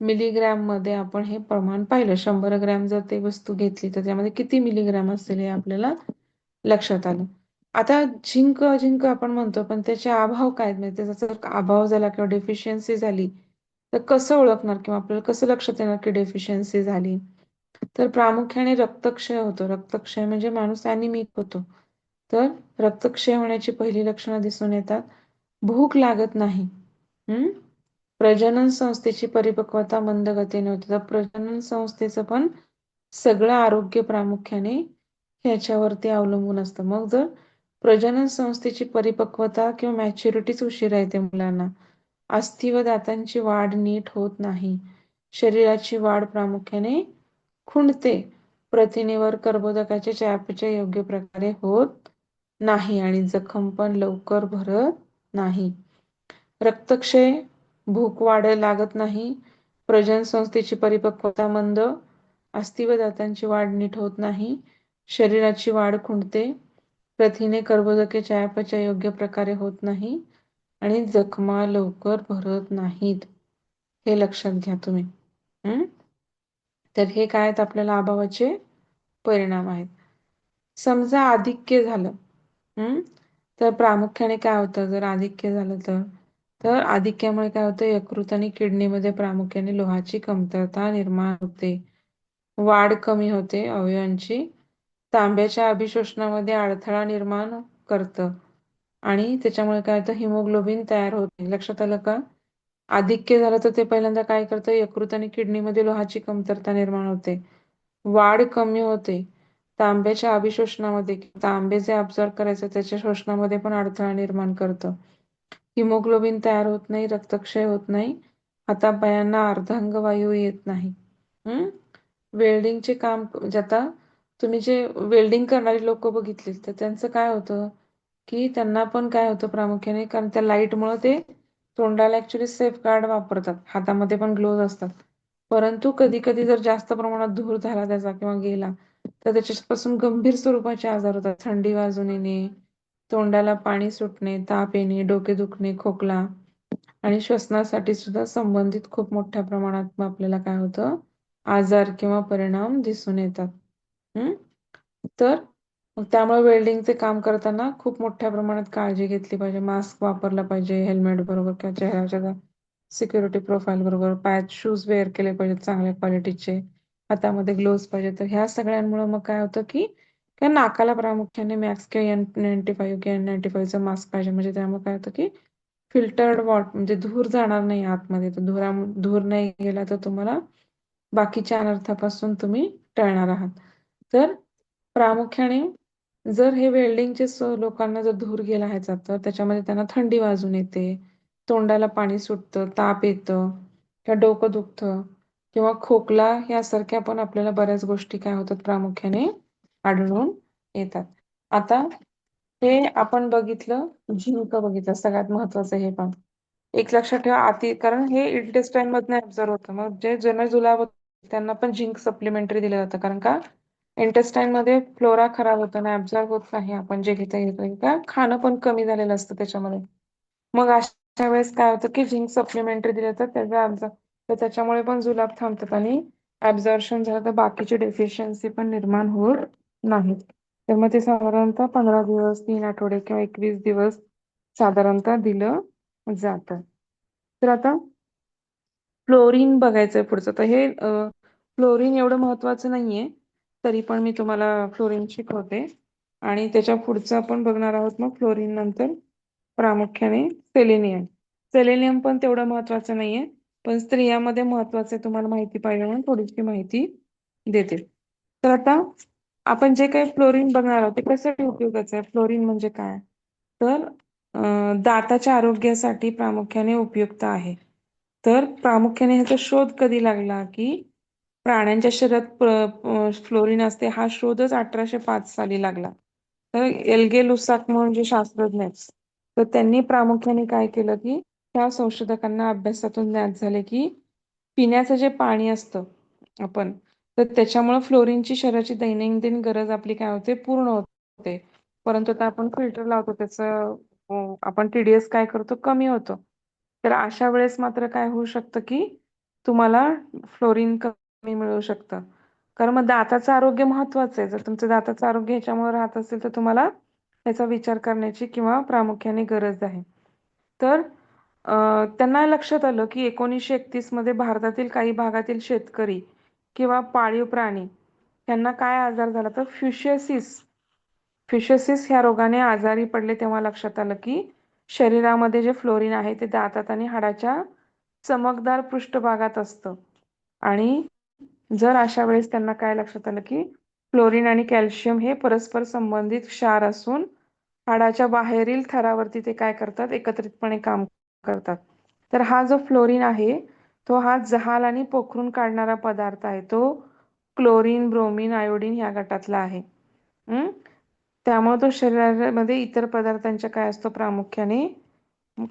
मिलीग्रॅम मध्ये आपण हे प्रमाण पाहिलं. 100 ग्रॅम जर ते वस्तू घेतली तर त्यामध्ये किती मिलीग्रॅम असेल हे आपल्याला लक्षात आलं. आता झिंक अजिंक आपण म्हणतो पण त्याचे अभाव काय आहेत? म्हणजे त्याचा जर अभाव झाला किंवा डेफिशियन्सी झाली तर कसं ओळखणार किंवा आपल्याला कसं लक्षात येणार की डेफिशियन्सी झाली? तर प्रामुख्याने रक्तक्षय होतो. रक्तक्षय म्हणजे माणूस ॲनिमिक होतो. तर रक्तक्षय होण्याची पहिली लक्षणं दिसून येतात. भूक लागत नाही. प्रजनन संस्थेची परिपक्वता मंद गतीने होते. तर प्रजनन संस्थेचं पण सगळं आरोग्य प्रामुख्याने ह्याच्यावरती अवलंबून असतं. मग जर प्रजनन संस्थेची परिपक्वता किंवा मॅच्युरिटीच उशिरा येते मुलांना, अस्थि व दातांची वाढ नीट होत नाही, शरीराची वाढ प्रामुख्याने खुंटते, प्रथिनेवर कर्बोदकाचे चयापचय योग्य प्रकारे होत नाही आणि जखम पण लवकर भरत नाही. रक्तक्षय, भूक लागत नाही, प्रजनन संस्थेची परिपक्वता मंद, अस्थि व दातांची वाढ नीट होत नाही, शरीराची वाढ खुंटते, प्रथिने कर्बोदके चयापचय योग्य प्रकारे होत नाही आणि जखमा लवकर भरत नाहीत. हे लक्षात घ्या तुम्ही. तर हे काय आहेत आपल्याला अभावाचे परिणाम आहेत. समजा आधिक्य झालं, तर प्रामुख्याने काय होतं जर आधिक्य झालं तर आधिक्यामुळे काय होतं यकृत आणि किडनीमध्ये प्रामुख्याने लोहाची कमतरता निर्माण होते, वाढ कमी होते अवयवांची, तांब्याच्या अभिशोषणामध्ये अडथळा निर्माण करतं आणि त्याच्यामुळे काय होतं हिमोग्लोबिन तयार होते. लक्षात आलं का? आधिक्य झालं तर ते पहिल्यांदा काय करतं यकृत आणि किडनीमध्ये लोहाची कमतरता निर्माण होते, वाढ कमी होते, तांब्याच्या अभिशोषणामध्ये तांबे जे अब्सॉर्ब करायचं त्याच्या शोषणामध्ये पण अडथळा निर्माण करतं, हिमोग्लोबिन तयार होत नाही, रक्तक्षय होत नाही, हातापायांना अर्धांगवायू येत नाही. वेल्डिंगचे काम आता तुम्ही जे वेल्डिंग करणारी लोक बघितली तर त्यांचं काय होतं की त्यांना पण काय होतं प्रामुख्याने कारण त्या लाईटमुळे ते तोंडाला ऍक्च्युली सेफ गार्ड वापरतात, हातामध्ये पण ग्लोव्ह असतात, परंतु कधी कधी जर जास्त प्रमाणात धूर झाला त्याचा किंवा गेला तर त्याच्यापासून गंभीर स्वरूपाचे आजार होतात. थंडी वाजून येणे, तोंडाला पाणी सुटणे, ताप येणे, डोके दुखणे, खोकला आणि श्वसनासाठी सुद्धा संबंधित खूप मोठ्या प्रमाणात आपल्याला काय होतं आजार किंवा परिणाम दिसून येतात. तर मग त्यामुळे वेल्डिंगचे काम करताना खूप मोठ्या प्रमाणात काळजी घेतली पाहिजे. मास्क वापरला पाहिजे, हेल्मेट बरोबर किंवा चेहऱ्याच्या सिक्युरिटी प्रोफाईल बरोबर, पायात शूज वेअर केले पाहिजेत चांगल्या क्वालिटीचे, हातामध्ये ग्लोव्ज पाहिजे. तर ह्या सगळ्यांमुळे मग काय होतं की किंवा नाकाला प्रामुख्याने मॅक्स किंवा N95 किंवा N95चा मास्क पाहिजे. म्हणजे त्यामुळे काय होतं की फिल्टर्ड वॉटर म्हणजे धूर जाणार नाही आतमध्ये, तर धूर नाही गेला तर तुम्हाला बाकीच्या अनर्थापासून तुम्ही टळणार आहात. तर प्रामुख्याने जर हे वेल्डिंगचे लोकांना जर धूर गेला ह्याचा तर त्याच्यामध्ये त्यांना थंडी वाजून येते, तोंडाला पाणी सुटतं, ताप येतं किंवा डोकं दुखतं, किंवा खोकला यासारख्या पण आपल्याला बऱ्याच गोष्टी काय होतात प्रामुख्याने आढळून येतात. आता हे आपण बघितलं, झिंक बघितलं सगळ्यात महत्वाचं हे पण. एक लक्षात ठेवा कारण हे इंटेस्टाईन मधनं ऍब्झॉर्ब होतं. मग जे ज्यांना जुलाब होतो त्यांना पण झिंक सप्लिमेंटरी दिलं जातं. कारण का इंटेस्टाईन मध्ये फ्लोरा खराब होतो ना, ऍब्झॉर्ब होत नाही आपण जे घेतो का खाणं पण कमी झालेलं असतं त्याच्यामध्ये. मग अशा वेळेस काय होतं की झिंक सप्लिमेंटरी दिलं तर तर त्याच्यामुळे पण जुलाब थांबतात आणि ऍब्झॉर्प्शन झालं तर बाकीची डेफिशियन्सी पण निर्माण होत नाहीत. तर मग ते साधारणतः 15 दिवस, 3 आठवडे किंवा 21 दिवस साधारणतः दिलं जातं. तर आता फ्लोरीन बघायचंय पुढचं. तर हे फ्लोरीन एवढं महत्वाचं नाहीये, तरी पण मी तुम्हाला फ्लोरीन शिकवते. आणि त्याच्या पुढचं आपण बघणार आहोत मग फ्लोरीन नंतर प्रामुख्याने सेलेनियम. सेलेनियम पण तेवढं महत्वाचं नाहीये, पण स्त्रियांमध्ये महत्वाचं आहे, तुम्हाला माहिती पाहिजे म्हणून थोडीशी माहिती देते. तर आता आपण जे काही फ्लोरीन बघणार आहोत ते कशासाठी उपयोगाचं आहे? फ्लोरीन म्हणजे काय? तर दाताच्या आरोग्यासाठी प्रामुख्याने उपयुक्त आहे. तर प्रामुख्याने ह्याचा शोध कधी लागला की प्राण्यांच्या शरीरात फ्लोरीन असते हा शोधच 1805 साली लागला. तर एल्गे लुसाक म्हणून जे शास्त्रज्ञ आहेत, तर त्यांनी प्रामुख्याने काय केलं की त्या संशोधकांना अभ्यासातून ज्ञात झाले की पिण्याचं जे पाणी असतं आपण, तर त्याच्यामुळे फ्लोरीनची शरीराची दैनंदिन गरज आपली काय होते पूर्ण होते. परंतु आता आपण फिल्टर लावतो त्याचं आपण TDS काय करतो कमी होतो. तर अशा वेळेस मात्र काय होऊ शकतं की तुम्हाला फ्लोरीन कमी मिळू शकतं. कारण मग दाताचं आरोग्य महत्वाचं आहे. जर तुमचं दाताचं आरोग्य ह्याच्यामुळे राहत असेल तर तुम्हाला त्याचा विचार करण्याची किंवा प्रामुख्याने गरज आहे. तर त्यांना लक्षात आलं की 1931 मध्ये भारतातील काही भागातील शेतकरी किंवा पाळीव प्राणी यांना काय आजार झाला तर फिशसिस ह्या रोगाने आजारी पडले. तेव्हा लक्षात आलं की शरीरामध्ये जे फ्लोरीन आहे ते दातात आणि हाडाच्या चमकदार पृष्ठभागात असतं. आणि जर अशा वेळेस त्यांना काय लक्षात आलं की फ्लोरीन आणि कॅल्शियम हे परस्पर संबंधित क्षार असून हाडाच्या बाहेरील थरावरती ते काय करतात एकत्रितपणे काम करतात. तर हा जो फ्लोरीन आहे तो हा जहाल आणि पोखरून काढणारा पदार्थ आहे. तो क्लोरीन, ब्रोमीन, आयोडीन या गटातला आहे. त्यामुळे तो शरीरामध्ये इतर पदार्थांच्या काय असतो प्रामुख्याने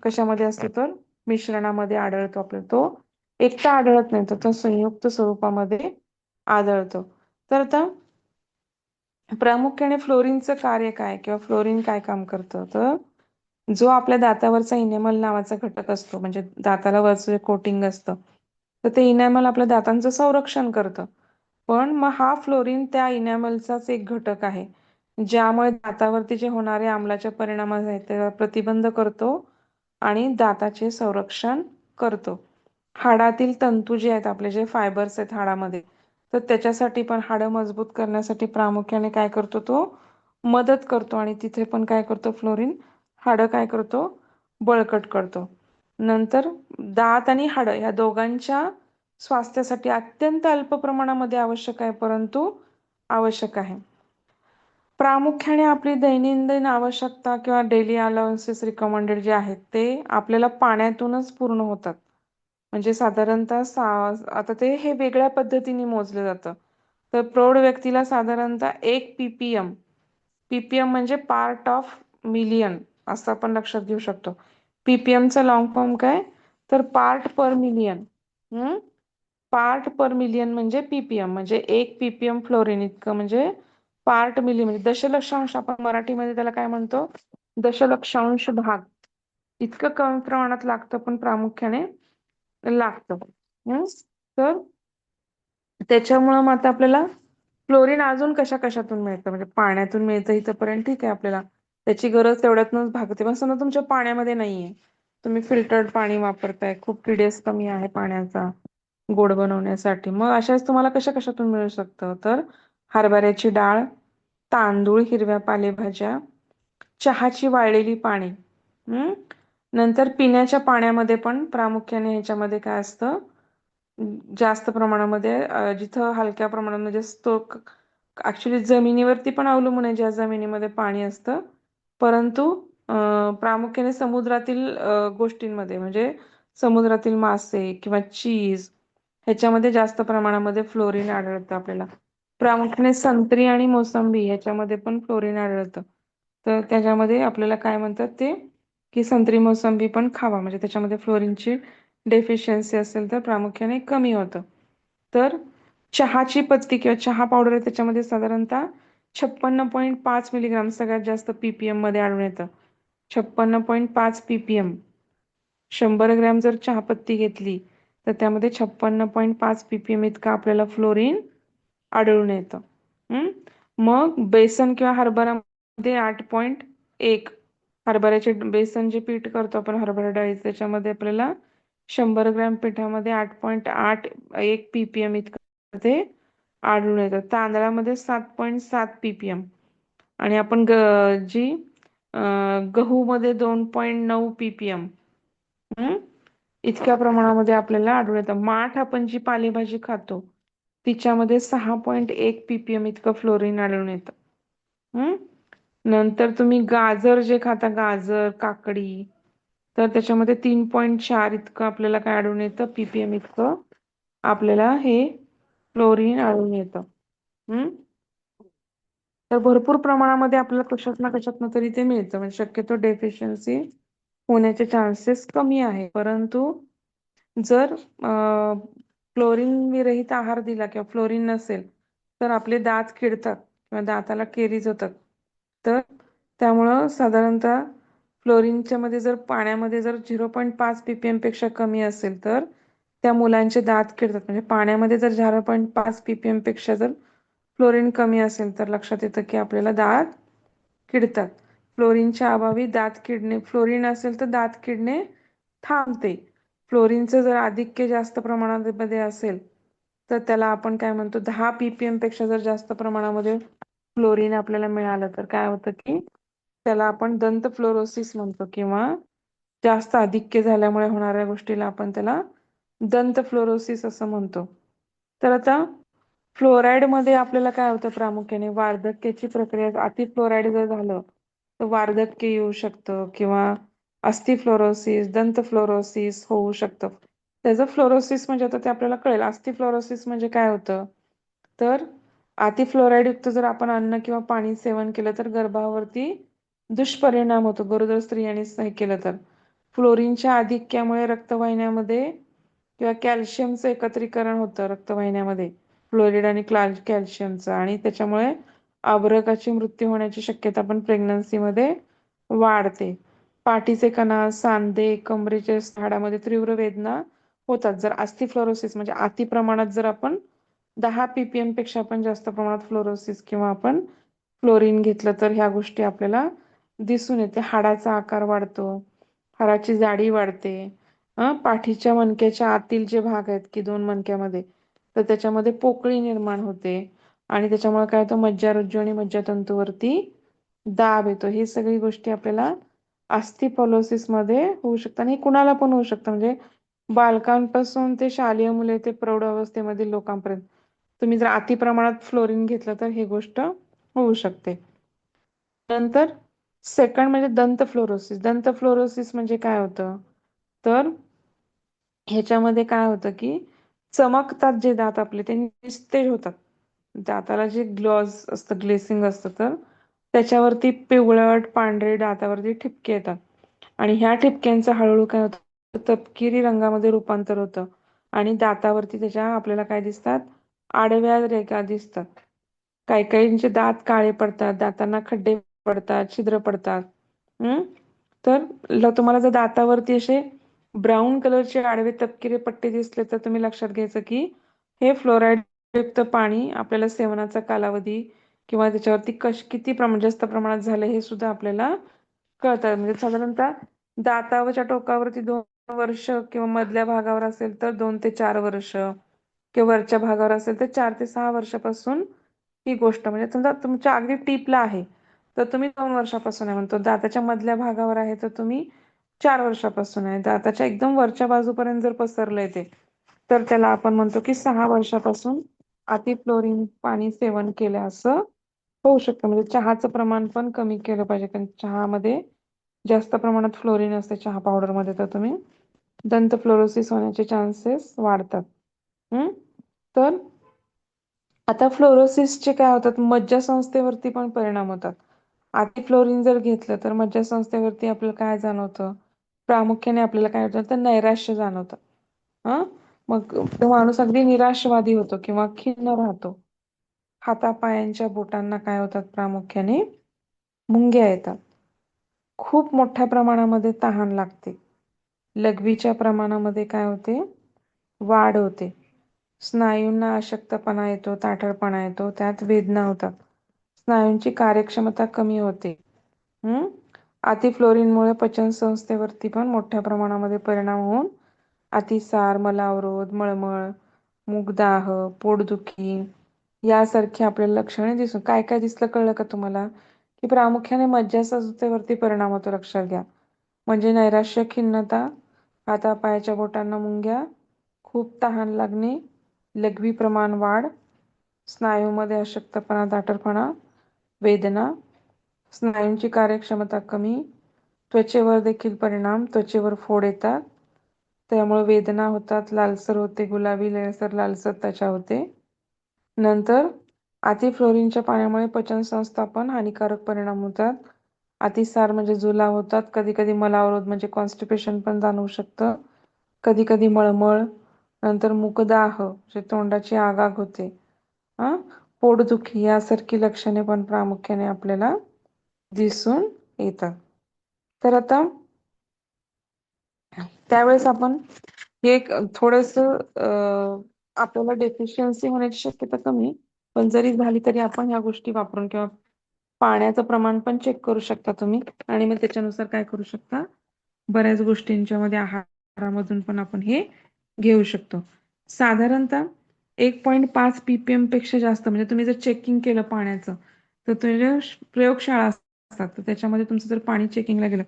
कशामध्ये असतो तर मिश्रणामध्ये आढळतो. आपल्याला तो एकटा आढळत नाही, तर तो संयुक्त स्वरूपामध्ये आढळतो. तर आता प्रामुख्याने फ्लोरीनचं कार्य काय किंवा फ्लोरीन काय काम करतं तर जो आपल्या दातावरचा इनेमल नावाचा घटक असतो, म्हणजे दाताला वरचं जे कोटिंग असतं, तर ते इनेमल आपल्या दातांचं संरक्षण करतं. पण मग हा फ्लोरीन त्या इनेमलचाच एक घटक आहे, ज्यामुळे दातावरती जे होणारे आम्लाचे परिणाम आहेत त्याला प्रतिबंध करतो आणि दाताचे संरक्षण करतो. हाडातील तंतू जे आहेत आपले जे फायबर्स आहेत हाडामध्ये, तर त्याच्यासाठी पण हाडं मजबूत करण्यासाठी प्रामुख्याने काय करतो तो मदत करतो. आणि तिथे पण काय करतो फ्लोरीन हाडं काय करतो बळकट करतो. नंतर दात आणि हाडं या दोघांच्या स्वास्थ्यासाठी अत्यंत अल्प प्रमाणामध्ये आवश्यक आहे, परंतु आवश्यक आहे. प्रामुख्याने आपली दैनंदिन आवश्यकता किंवा डेली अलाउन्सेस रिकमेंडेड जे आहेत ते आपल्याला पाण्यातूनच पूर्ण होतात. म्हणजे साधारणतः आता ते हे वेगळ्या पद्धतीने मोजलं जातं. तर प्रौढ व्यक्तीला साधारणतः 1 ppm म्हणजे पार्ट ऑफ मिलियन असं आपण लक्षात घेऊ शकतो. ppmचा लॉंग फॉर्म काय तर पार्ट पर मिलियन. पार्ट पर मिलियन म्हणजे ppm, म्हणजे 1 ppm फ्लोरीन इतकं म्हणजे पार्ट मिली म्हणजे दशलक्षांश, आपण मराठीमध्ये त्याला काय म्हणतो दशलक्षांश भाग इतकं कमी प्रमाणात लागतं, पण प्रामुख्याने लागतं. तर त्याच्यामुळं मग आता आपल्याला फ्लोरीन अजून कशा कशातून मिळतं, म्हणजे पाण्यातून मिळतं इथंपर्यंत ठीक आहे, आपल्याला त्याची गरज तेवढ्यातूनच भागते. पण समजा तुमच्या पाण्यामध्ये नाहीये, तुम्ही फिल्टर्ड पाणी वापरताय, खूप TDS कमी आहे पाण्याचा गोड बनवण्यासाठी, मग अशाच तुम्हाला कशा कशातून मिळू शकतं तर हरभऱ्याची डाळ, तांदूळ, हिरव्या पालेभाज्या, चहाची वाळलेली पाने. नंतर पिण्याच्या पाण्यामध्ये पण प्रामुख्याने ह्याच्यामध्ये काय असतं जास्त प्रमाणामध्ये जिथं हलक्या प्रमाणात म्हणजे ऍक्च्युली जमिनीवरती पण अवलंबून आहे ज्या जमिनीमध्ये पाणी असतं. परंतु प्रामुख्याने समुद्रातील गोष्टींमध्ये म्हणजे समुद्रातील मासे किंवा चीज ह्याच्यामध्ये जास्त प्रमाणामध्ये फ्लोरीन आढळतं आपल्याला. प्रामुख्याने संत्री आणि मोसंबी ह्याच्यामध्ये पण फ्लोरीन आढळतं. तर त्याच्यामध्ये आपल्याला काय म्हणतात ते, की संत्री मोसंबी पण खावा, म्हणजे त्याच्यामध्ये फ्लोरीनची डेफिशियन्सी असेल तर प्रामुख्याने कमी होतं. तर चहाची पत्ती किंवा चहा पावडर आहे त्याच्यामध्ये साधारणतः 56.5 मिलीग्राम सगळ्यात जास्त पीपीएम मध्ये आढळून येतं. 56.5 पीपीएम. 100 ग्रॅम जर चहापत्ती घेतली तर त्यामध्ये 56.5 पीपीएम इतका आपल्याला फ्लोरीन आढळून येतं. मग बेसन किंवा हरभरामध्ये 8.1, हरभऱ्याचे बेसन जे पीठ करतो आपण हरभरा डाळीचं त्याच्यामध्ये आपल्याला 100 ग्रॅम पिठामध्ये 8.8 एक पीपीएम इतकं ते आढळून येतं. तांदळामध्ये 7.7 पीपीएम आणि आपण जी गहूमध्ये 2.9 पीपीएम इतक्या प्रमाणामध्ये आपल्याला आढळून येतं. माठ आपण जी पालेभाजी खातो तिच्यामध्ये 6.1 पीपीएम इतकं फ्लोरीन आढळून येतं. नंतर तुम्ही गाजर जे खाता, गाजर, काकडी, तर त्याच्यामध्ये 3.4 इतकं आपल्याला काय आढळून येतं, पीपीएम इतकं आपल्याला हे फ्लोरीन आढळून येतं. तर भरपूर प्रमाणामध्ये आपल्याला कशात ना कशातनं तरी ते मिळतं, म्हणजे शक्यतो डेफिशियन्सी होण्याचे चान्सेस कमी आहे. परंतु जर फ्लोरीन विरहित आहार दिला किंवा फ्लोरीन नसेल तर आपले दात किडतात किंवा दाताला केरीज होतात. तर त्यामुळं साधारणतः फ्लोरीनच्या मध्ये जर पाण्यामध्ये जर 0.5 पीपीएम पेक्षा कमी असेल तर त्या मुलांचे दात किडतात. म्हणजे पाण्यामध्ये जर 0.5 पीपीएम पेक्षा जर फ्लोरीन कमी असेल तर लक्षात येतं की आपल्याला दात किडतात. फ्लोरीनच्या अभावी दात किडणे, फ्लोरीन असेल तर दात किडणे थांबते. फ्लोरीनचं जर आधिक्य जास्त प्रमाणामध्ये असेल तर त्याला आपण काय म्हणतो, 10 पीपीएम पेक्षा जर जास्त प्रमाणामध्ये फ्लोरीन आपल्याला मिळालं तर काय होतं की त्याला आपण दंत फ्लोरोसिस म्हणतो, किंवा जास्त आधिक्य झाल्यामुळे होणाऱ्या गोष्टीला आपण त्याला दंत फ्लोरोसिस असं म्हणतो. तर आता फ्लोराईड मध्ये आपल्याला काय होतं, प्रामुख्याने वार्धक्याची प्रक्रिया, अति फ्लोराईड जर झालं तर वार्धक्य येऊ शकतं किंवा अस्थिफ्लोरोसिस, दंत फ्लोरोसिस होऊ शकतं. त्याचं फ्लोरोसिस म्हणजे आता ते आपल्याला कळेल. अस्थिफ्लोरोसिस म्हणजे काय होतं, तर अति युक्त जर आपण अन्न किंवा पाणी सेवन केलं तर गर्भावरती दुष्परिणाम होतो, गरोदर स्त्रियांनी हे केलं तर. फ्लोरीनच्या आधिक्यामुळे रक्तवाहिन्यामध्ये किंवा कॅल्शियमचं एकत्रीकरण होतं रक्तवाहिन्यामध्ये, फ्लोरीड आणि कॅल्शियमचं, आणि त्याच्यामुळे अर्भकाची मृत्यू होण्याची शक्यता पण प्रेग्नन्सीमध्ये वाढते. पाठीचे कणा, सांधे, कमरेच्या हाडामध्ये तीव्र वेदना होतात जर अस्थिफ्लोरोसिस म्हणजे अति प्रमाणात जर आपण 10 पीपीएम पेक्षा पण जास्त प्रमाणात फ्लोरोसिस किंवा आपण फ्लोरीन घेतलं तर ह्या गोष्टी आपल्याला दिसून येते. हाडाचा आकार वाढतो, हाडाची जाडी वाढते, पाठीच्या मणक्याच्या आतील जे भाग आहेत की दोन मणक्यामध्ये, तर त्याच्यामध्ये पोकळी निर्माण होते आणि त्याच्यामुळे काय होतं, मज्जारज्जू आणि मज्जातंतूवरती दाब येतो. ही सगळी गोष्टी आपल्याला अस्थिफॉलोसिस मध्ये होऊ शकतात आणि हे कुणाला पण होऊ शकतं, म्हणजे बालकांपासून ते शालेय मुले ते प्रौढ अवस्थेमधील लोकांपर्यंत तुम्ही जर अति प्रमाणात फ्लोरीन घेतलं तर ही गोष्ट होऊ शकते. नंतर सेकंड म्हणजे दंत फ्लोरोसिस. दंत फ्लोरोसिस म्हणजे काय होतं, तर ह्याच्यामध्ये काय होतं की चमकतात जे दात आपले ते निस्तेज होतात. दाताला जे ग्लॉस असतं, ग्लेसिंग असतं, तर त्याच्यावरती पिवळट पांढरे दातावरती ठिपके येतात आणि ह्या ठिपक्यांचं हळूहळू काय होतं, तपकिरी रंगामध्ये रूपांतर होतं आणि दातावरती त्याच्या आपल्याला काय दिसतात, आडव्या रेखा दिसतात. काही काहींचे दात काळे पडतात, दातांना खड्डे पडतात, छिद्र पडतात. तर तुम्हाला जर दातावरती असे ब्राऊन कलरचे आडवे तपकिरी पट्टे दिसले तर तुम्ही लक्षात घ्यायचं की हे फ्लोराईड युक्त पाणी आपल्याला सेवनाचा कालावधी किंवा त्याच्यावरती किती जास्त प्रमाणात झालं हे सुद्धा आपल्याला कळतात. म्हणजे साधारणतः दातावरच्या टोकावरती 2 वर्ष किंवा मधल्या भागावर असेल तर 2 ते 4 वर्ष किंवा वरच्या भागावर असेल तर 4 ते 6 वर्षापासून ही गोष्ट, म्हणजे समजा तुमच्या अगदी टीपला आहे तर तुम्ही 2 वर्षापासून आहे म्हणतो, दाताच्या मधल्या भागावर आहे तर तुम्ही 4 वर्षापासून आहे, दाताच्या एकदम वरच्या बाजूपर्यंत जर पसरलंय ते तर त्याला आपण म्हणतो की 6 वर्षापासून अति फ्लोरीन पाणी सेवन केलं असं होऊ शकतं. म्हणजे चहाचं प्रमाण पण कमी केलं पाहिजे, कारण चहामध्ये जास्त प्रमाणात फ्लोरीन असते चहा पावडरमध्ये, तर तुम्ही दंत फ्लोरोसिस होण्याचे चान्सेस वाढतात. हम्म तर आता फ्लोरोसिसचे काय होतात, मज्जासंस्थेवरती पण परिणाम होतात. अतिफ्लोरीन जर घेतलं तर मज्जासंस्थेवरती आपल्याला काय जाणवतं, प्रामुख्याने आपल्याला काय होतं तर नैराश्य जाणवतं. हा मग तो माणूस अगदी निराशवादी होतो किंवा खिन्न राहतो. हातापायांच्या बोटांना काय होतात, प्रामुख्याने मुंग्या येतात. खूप मोठ्या प्रमाणामध्ये तहान लागते. लघवीच्या प्रमाणामध्ये काय होते, वाढ होते. स्नायूंना अशक्तपणा येतो, ताठरपणा येतो, त्यात वेदना होतात. स्नायूंची कार्यक्षमता कमी होते. हम्म अतिफ्लोरीनमुळे पचन संस्थेवरती पण मोठ्या प्रमाणामध्ये परिणाम होऊन अतिसार, मलावरोध, मळमळ, मूगदाह, पोटदुखी यासारखी आपल्याला लक्षणे दिसून. काय काय दिसलं कळलं का तुम्हाला, की प्रामुख्याने मज्जासंस्थेवरती परिणाम होतो, लक्षात घ्या. म्हणजे नैराश्य, खिन्नता, हातापायाच्या बोटांना मुंग्या, खूप तहान लागणे, लघवी प्रमाण वाढ, स्नायूमध्ये अशक्तपणा, दाटरपणा, वेदना, स्नायूंची कार्यक्षमता कमी, त्वचेवर देखील परिणाम, त्वचेवर फोड येतात, त्यामुळे वेदना होतात, लालसर होते, गुलाबी लालसर त्वचा होते. नंतर अतिफ्लोरीनच्या पाण्यामुळे पचनसंस्था पण हानिकारक परिणाम होतात. अतिसार म्हणजे जुलाब होतात, कधी कधी मलावरोध म्हणजे कॉन्स्टिपेशन पण जाणवू शकतं, कधी कधी मळमळ, नंतर मुकदाह म्हणजे तोंडाची आगाग होते, हा पोटदुखी यासारखी लक्षणे पण प्रामुख्याने आपल्याला दिसून येतात. तर आता त्यावेळेस आपण हे एक थोडस आपल्याला डेफिशियन्सी होण्याची शक्यता कमी, पण जरी झाली तरी आपण ह्या गोष्टी वापरून किंवा पाण्याचं प्रमाण पण चेक करू शकता तुम्ही, आणि मग त्याच्यानुसार काय करू शकता, बऱ्याच गोष्टींच्या मध्ये आहारामधून पण आपण हे घेऊ शकतो. साधारणतः 1.5 ppm पेक्षा जास्त, म्हणजे तुम्ही जर चेकिंग केलं पाण्याचं, तर तुझ्या प्रयोगशाळा असतात, तर त्याच्यामध्ये तुमचं जर पाणी चेकिंगला गेलं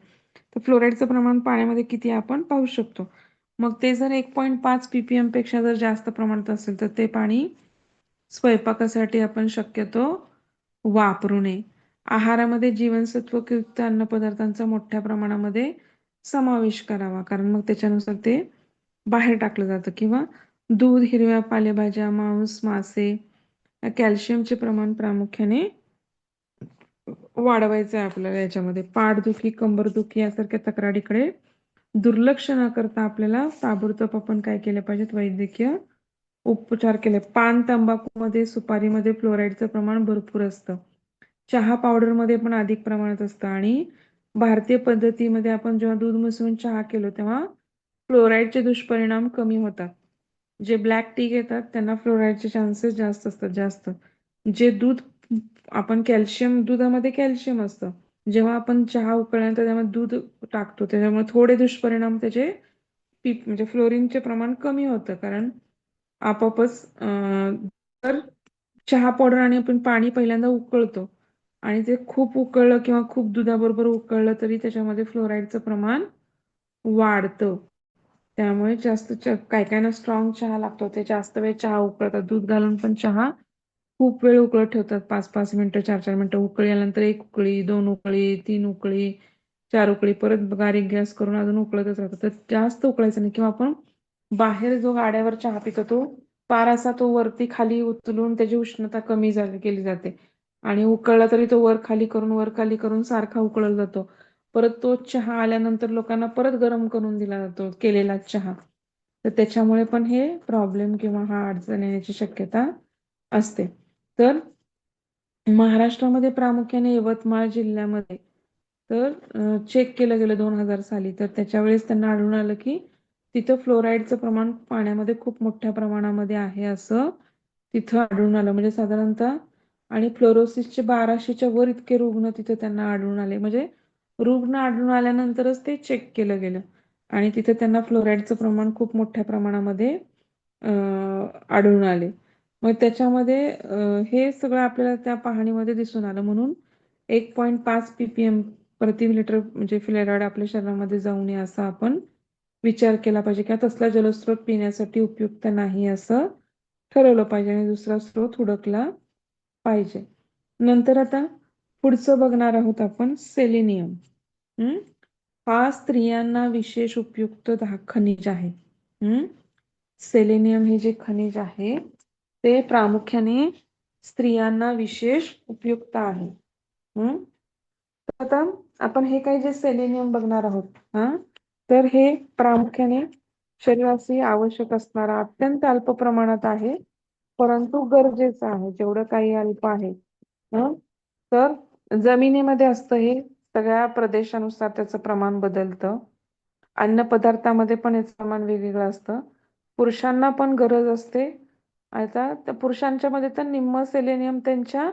तर फ्लोराईडचं प्रमाण पाण्यामध्ये किती आपण पाहू शकतो. मग ते जर 1.5 ppm पेक्षा जर जास्त प्रमाणात असेल तर ते पाणी स्वयंपाकासाठी आपण शक्यतो वापरू नये. आहारामध्ये जीवनसत्वयुक्त अन्नपदार्थांचा मोठ्या प्रमाणामध्ये समावेश करावा, कारण मग त्याच्यानुसार ते बाहेर टाकलं जातं. किंवा दूध, हिरव्या पालेभाज्या, मांस, मासे, कॅल्शियमचे प्रमाण प्रामुख्याने वाढवायचं आहे आपल्याला. याच्यामध्ये पाठदुखी, कंबरदुखी यासारख्या तक्रारीकडे दुर्लक्ष न करता आपल्याला ताबडतोब आपण काय केलं पाहिजेत, वैद्यकीय उपचार केले. पान, तंबाखूमध्ये, सुपारीमध्ये फ्लोराईडचं प्रमाण भरपूर असतं. चहा पावडरमध्ये पण अधिक प्रमाणात असतं. आणि भारतीय पद्धतीमध्ये आपण जेव्हा दूध मिसळून चहा केलो तेव्हा फ्लोराईडचे दुष्परिणाम कमी होतात. जे ब्लॅक टी घेतात त्यांना फ्लोराईडचे चान्सेस जास्त असतात, जास्त. जे दूध आपण कॅल्शियम, दुधामध्ये कॅल्शियम असतं, जेव्हा आपण चहा उकळल्यानंतर त्यामध्ये दूध टाकतो त्याच्यामुळे थोडे दुष्परिणाम त्याचे म्हणजे फ्लोरीनचे प्रमाण कमी होतं, कारण आपोआपच तर चहा पावडर आणि आपण पाणी पहिल्यांदा उकळतो आणि ते खूप उकळलं किंवा खूप दुधाबरोबर उकळलं तरी त्याच्यामध्ये फ्लोराईडचं प्रमाण वाढतं. त्यामुळे जास्त काय काय ना स्ट्रॉंग चहा लागतो, ते जास्त वेळ चहा उकळतात. दूध घालून पण चहा खूप वेळ उकळत ठेवतात, 5-5 मिनिटं, 4-4 मिनिटं. उकळी आल्यानंतर 1 उकळी, 2 उकळी, 3 उकळी, 4 उकळी, परत बारीक गॅस करून अजून उकळतच राहतात. तर जास्त उकळायचं नाही. किंवा आपण बाहेर जो गाड्यावर चहा पितो तो पार असा तो वरती खाली उचलून त्याची उष्णता कमी केली जाते, आणि उकळला तरी तो वर खाली करून वर खाली करून सारखा उकळला जातो. परत तो चहा आल्यानंतर लोकांना परत गरम करून दिला जातो, केलेला चहा. तर त्याच्यामुळे पण हे प्रॉब्लेम किंवा हा अडचण येण्याची शक्यता असते. तर महाराष्ट्रामध्ये प्रामुख्याने यवतमाळ जिल्ह्यामध्ये तर चेक केलं गेलं 2000 साली, तर त्याच्या वेळेस त्यांना आढळून आलं की तिथं फ्लोराईडचं प्रमाण पाण्यामध्ये खूप मोठ्या प्रमाणामध्ये आहे असं तिथं आढळून आलं. म्हणजे साधारणतः, आणि फ्लोरोसिसचे 1200च्या वर इतके रुग्ण तिथे त्यांना आढळून आले. म्हणजे रुग्ण आढळून आल्यानंतरच ते चेक केलं गेलं आणि तिथे त्यांना फ्लोराईडचं प्रमाण खूप मोठ्या प्रमाणामध्ये आढळून आले. मग त्याच्यामध्ये हे सगळं आपल्याला त्या पाहणीमध्ये दिसून आलं. म्हणून 1.5 ppm प्रति लिटर म्हणजे फ्लोराईड आपल्या शरीरामध्ये जाऊ नये असा आपण विचार केला पाहिजे, किंवा तसला जलस्रोत पिण्यासाठी उपयुक्त नाही असं ठरवलं पाहिजे आणि दुसरा स्रोत हुडकला पाहिजे. नंतर आता पुढचं बघणार आहोत आपण, सेलेनियम. हा स्त्रियांना विशेष उपयुक्त खनिज आहे. सेलेनियम हे जे खनिज आहे ते प्रामुख्याने स्त्रियांना विशेष उपयुक्त आहे. हम्म तर आता आपण हे काही जे सेलेनियम बघणार आहोत तर हे प्रामुख्याने शरीराशी आवश्यक असणारा अत्यंत अल्प प्रमाणात आहे, परंतु गरजेचं आहे, जेवढं काही अल्प आहे. तर जमिनीमध्ये असतं हे, सगळ्या प्रदेशानुसार त्याचं प्रमाण बदलतं. अन्न पदार्थामध्ये पण याचं प्रमाण वेगवेगळं असतं. पुरुषांना पण गरज असते. आता त्या पुरुषांच्या मध्ये तर निम्म सेलेनियम त्यांच्या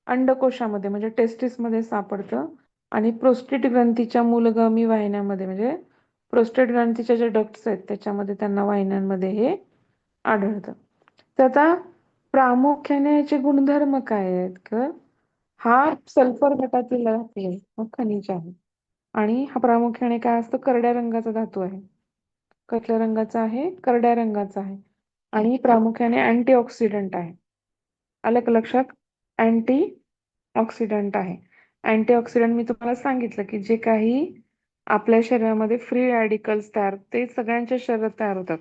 अंडकोशामध्ये म्हणजे टेस्टिसमध्ये सापडतं आणि प्रोस्टेट ग्रंथीच्या मूलगामी वाहिन्यामध्ये म्हणजे प्रोस्टेट ग्रंथीच्या जे डक्ट्स आहेत त्याच्यामध्ये त्यांना वाहिन्यांमध्ये हे आढळतं. तर आता प्रामुख्याने याचे गुणधर्म काय आहेत तर हा सल्फर गटातील धातू आहे, खनिज आहे आणि हा प्रामुख्याने काय असतं, करड्या रंगाचा धातू आहे. कसल्या रंगाचा आहे, करड्या रंगाचा आहे आणि प्रामुख्याने अँटीऑक्सिडंट आहे. आलं का लक्षात? अँटी ऑक्सिडंट आहे. अँटीऑक्सिडंट मी तुम्हाला सांगितलं की जे काही आपल्या शरीरामध्ये फ्री रॅडिकल्स तयार, ते सगळ्यांच्या शरीरात तयार होतात.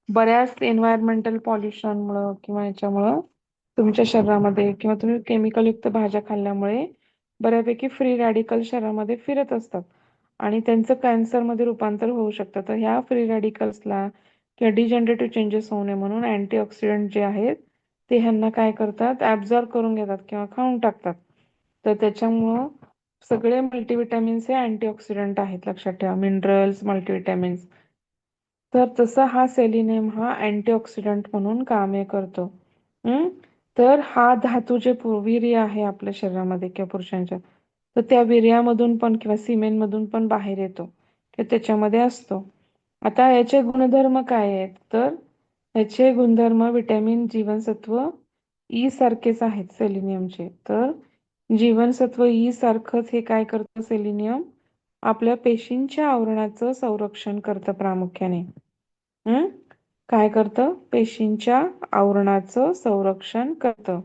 बऱ्याच एन्व्हायरमेंटल पॉल्युशनमुळं किंवा याच्यामुळं तुमच्या शरीरामध्ये किंवा तुम्ही केमिकल युक्त भाज्या खाल्ल्यामुळे बऱ्यापैकी फ्री रॅडिकल शरीरामध्ये फिरत असतात आणि त्यांचं कॅन्सरमध्ये रूपांतर होऊ शकतं. तर ह्या फ्री रॅडिकल्सला किंवा डिजनरेटिव्ह चेंजेस होऊ नये म्हणून अँटीऑक्सिडंट जे आहेत ते ह्यांना काय करतात, ऍब्झॉर्ब करून घेतात किंवा खाऊन टाकतात. तर त्याच्यामुळं सगळे मल्टीविटॅमिन्स हे अँटीऑक्सिडंट आहेत, लक्षात ठेवा, मिनरल्स, मल्टीविटॅमिन्स. तर तसा हा सेलिनियम हा अँटीऑक्सिडंट म्हणून कामे करतो. तर हा धातू जे वीर्य आहे आपल्या शरीरामध्ये किंवा पुरुषांच्या, तर त्या वीर्यामधून पण किंवा सिमेनमधून पण बाहेर येतो किंवा त्याच्यामध्ये असतो. आता याचे गुणधर्म काय आहेत तर याचे गुणधर्म विटॅमिन, जीवनसत्व ई सारखेच आहेत सेलिनियमचे. तर जीवनसत्व ई सारखंच हे काय करतं सेलिनियम, आपल्या पेशींच्या आवरणाचं संरक्षण करतं प्रामुख्याने. काय करतं, पेशींच्या आवरणाचं संरक्षण करतं.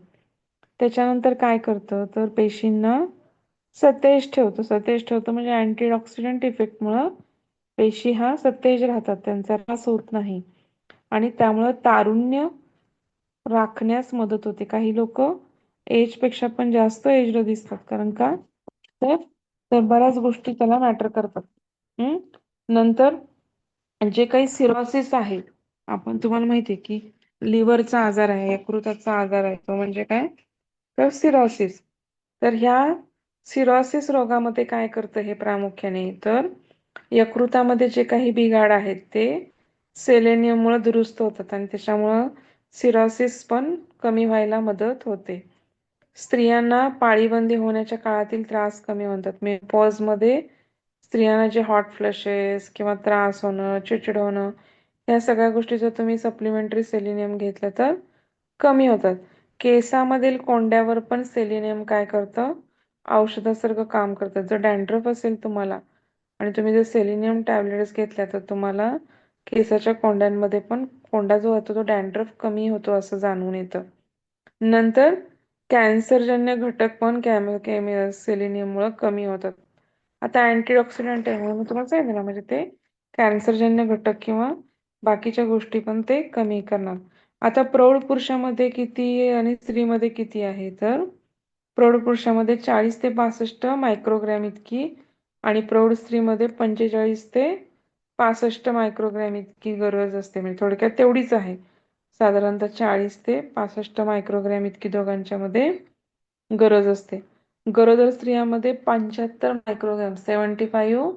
त्याच्यानंतर काय करतं तर पेशींना सतेज ठेवतं. सतेज ठेवतं म्हणजे अँटीऑक्सिडंट इफेक्टमुळं पेशी हा सतेज राहतात, त्यांचा ऱ्हास होत नाही आणि त्यामुळं तारुण्य राखण्यास मदत होते. काही लोक एज पेक्षा पण जास्त एजड दिसतात, कारण का तर तर बऱ्याच गोष्टी त्याला मॅटर करतात. नंतर जे काही सिरोसिस आहे, आपण तुम्हाला माहिती आहे की लिव्हरचा आजार आहे, यकृताचा आजार आहे, तो म्हणजे काय तर सिरोसिस. तर ह्या सिरोसिस रोगामध्ये काय करतं हे प्रामुख्याने तर यकृतामध्ये जे काही बिघाड आहेत ते सेलेनियममुळे दुरुस्त होतात आणि त्याच्यामुळं सिरोसिस पण कमी व्हायला मदत होते. स्त्रियांना पाळीबंदी होण्याच्या काळातील त्रास कमी होतात. मेनोपॉजमध्ये स्त्रियांना जे हॉट फ्लशेस किंवा त्रास होणं, चिडचिड होणं, या सगळ्या गोष्टी जर तुम्ही सप्लिमेंटरी सेलिनियम घेतलं तर कमी होतात. केसामधील कोंड्यावर पण सेलिनियम काय करतं, औषधासारखं काम करतं. जर डॅन्ड्रफ असेल तुम्हाला आणि तुम्ही जर सेलिनियम टॅबलेट्स घेतल्या तर तुम्हाला केसाच्या कोंड्यांमध्ये पण कोंडा जो होतो तो डॅन्ड्रफ कमी होतो असं जाणून येतं. नंतर कॅन्सरजन्य घटक पण सेलिनियममुळे कमी होतात. आता अँटीऑक्सिडंट आहे म्हणून तुम्हाला सांगितलं ना, म्हणजे ते कॅन्सरजन्य घटक किंवा बाकीच्या गोष्टी पण ते कमी करणार. आता प्रौढ पुरुषामध्ये किती आणि स्त्रीमध्ये किती आहे तर प्रौढ पुरुषामध्ये 40 ते 65 मायक्रोग्रॅम इतकी आणि प्रौढ स्त्रीमध्ये 45 ते 65 मायक्रोग्रॅम इतकी गरज असते. म्हणजे थोडक्यात तेवढीच आहे, साधारणतः 40 ते 65 मायक्रोग्रॅम इतकी दोघांच्या मध्ये गरज असते. गरोदर स्त्रियांमध्ये 75 मायक्रोग्रॅम 75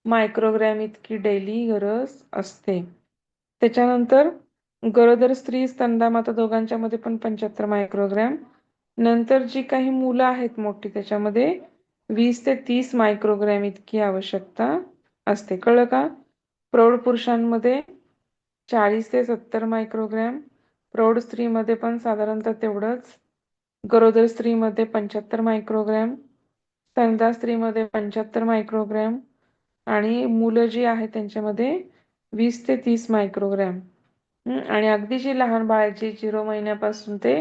मायक्रोग्रॅम इतकी डेली गरज असते. त्याच्यानंतर गरोदर स्त्री, स्तनदा दोघांच्या मध्ये पण 75 मायक्रोग्रॅम. नंतर जी काही मुलं आहेत मोठी त्याच्यामध्ये 20 ते 30 मायक्रोग्रॅम इतकी आवश्यकता असते. कळलं का? प्रौढ पुरुषांमध्ये 40 ते 70 मायक्रोग्रॅम, प्रौढ स्त्रीमध्ये पण साधारणतः तेवढंच, गरोदर स्त्रीमध्ये 75 मायक्रोग्रॅम, स्तनदा स्त्रीमध्ये 75 मायक्रोग्रॅम आणि मुलं जी आहेत त्यांच्यामध्ये 20 ते 30 मायक्रोग्रॅम. आणि अगदी जी लहान बाळाची 0 महिन्यापासून ते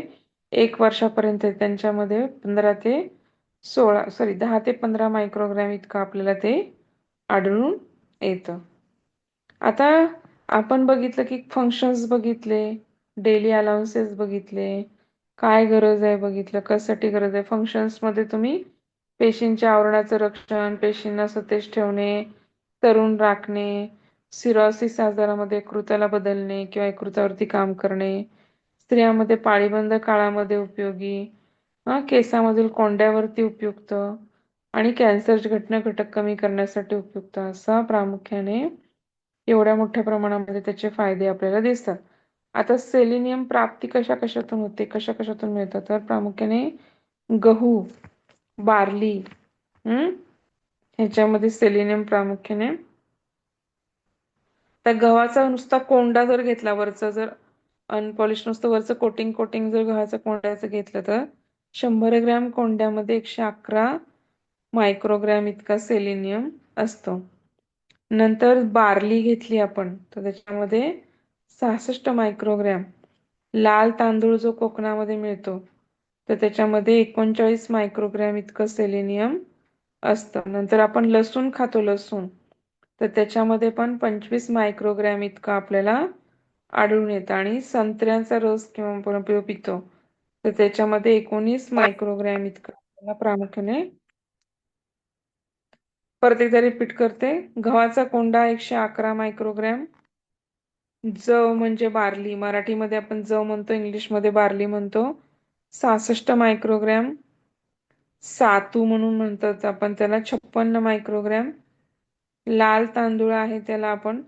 1 वर्षापर्यंत त्यांच्यामध्ये 10 ते 15 मायक्रोग्रॅम इतकं आपल्याला ते आढळून येतं. आता आपण बघितलं की फंक्शन्स बघितले, डेली अलाउन्सेस बघितले, काय गरज आहे बघितलं, कशासाठी गरज आहे. फंक्शन्स मध्ये तुम्ही पेशींच्या आवरणाचं रक्षण, पेशींना सतेज ठेवणे, तरुण राखणे, सिरॉसिस आजारामध्ये यकृताला बदलणे किंवा यकृतावरती काम करणे, स्त्रियांमध्ये पाळीबंद काळामध्ये उपयोगी, केसामधील कोंड्यावरती उपयुक्त आणि कॅन्सरचे घटक कमी करण्यासाठी उपयुक्त, असा प्रामुख्याने एवढ्या मोठ्या प्रमाणामध्ये त्याचे फायदे आपल्याला दिसतात. आता सेलेनियम प्राप्ती कशा कशातून होते, कशा कशातून मिळतं, तर प्रामुख्याने गहू, बार्ली, ह्याच्यामध्ये सेलेनियम प्रामुख्याने. त्या गव्हाचा नुसता कोंडा जर घेतला, वरचं जर अनपॉलिश नुसतं वरचं कोटिंग कोटिंग जर गव्हाचं कोंड्याचं घेतलं तर 100 ग्रॅम कोंड्यामध्ये 111 मायक्रोग्रॅम इतका सेलेनियम असतो. नंतर बार्ली घेतली आपण तर त्याच्यामध्ये 66 मायक्रोग्रॅम, लाल तांदूळ जो कोकणामध्ये मिळतो तर त्याच्यामध्ये 39 मायक्रोग्रॅम इतकं सेलेनियम असतं. नंतर आपण लसूण खातो, लसूण, तर त्याच्यामध्ये पण 25 मायक्रोग्रॅम इतकं आपल्याला आढळून येतं. आणि संत्र्याचा रस किंवा आपण पितो तर त्याच्यामध्ये 19 मायक्रोग्रॅम इतकं आपल्याला प्रामुख्याने. परत एकदा रिपीट करते. गव्हाचा कोंडा 111 मायक्रोग्रॅम, जव म्हणजे बार्ली, मराठीमध्ये आपण जव म्हणतो, इंग्लिशमध्ये बार्ली म्हणतो, 66 मायक्रोग्रॅम, सातू म्हणून म्हणतात आपण त्याला, 56 मायक्रोग्रॅम, लाल तांदूळ आहे त्याला आपण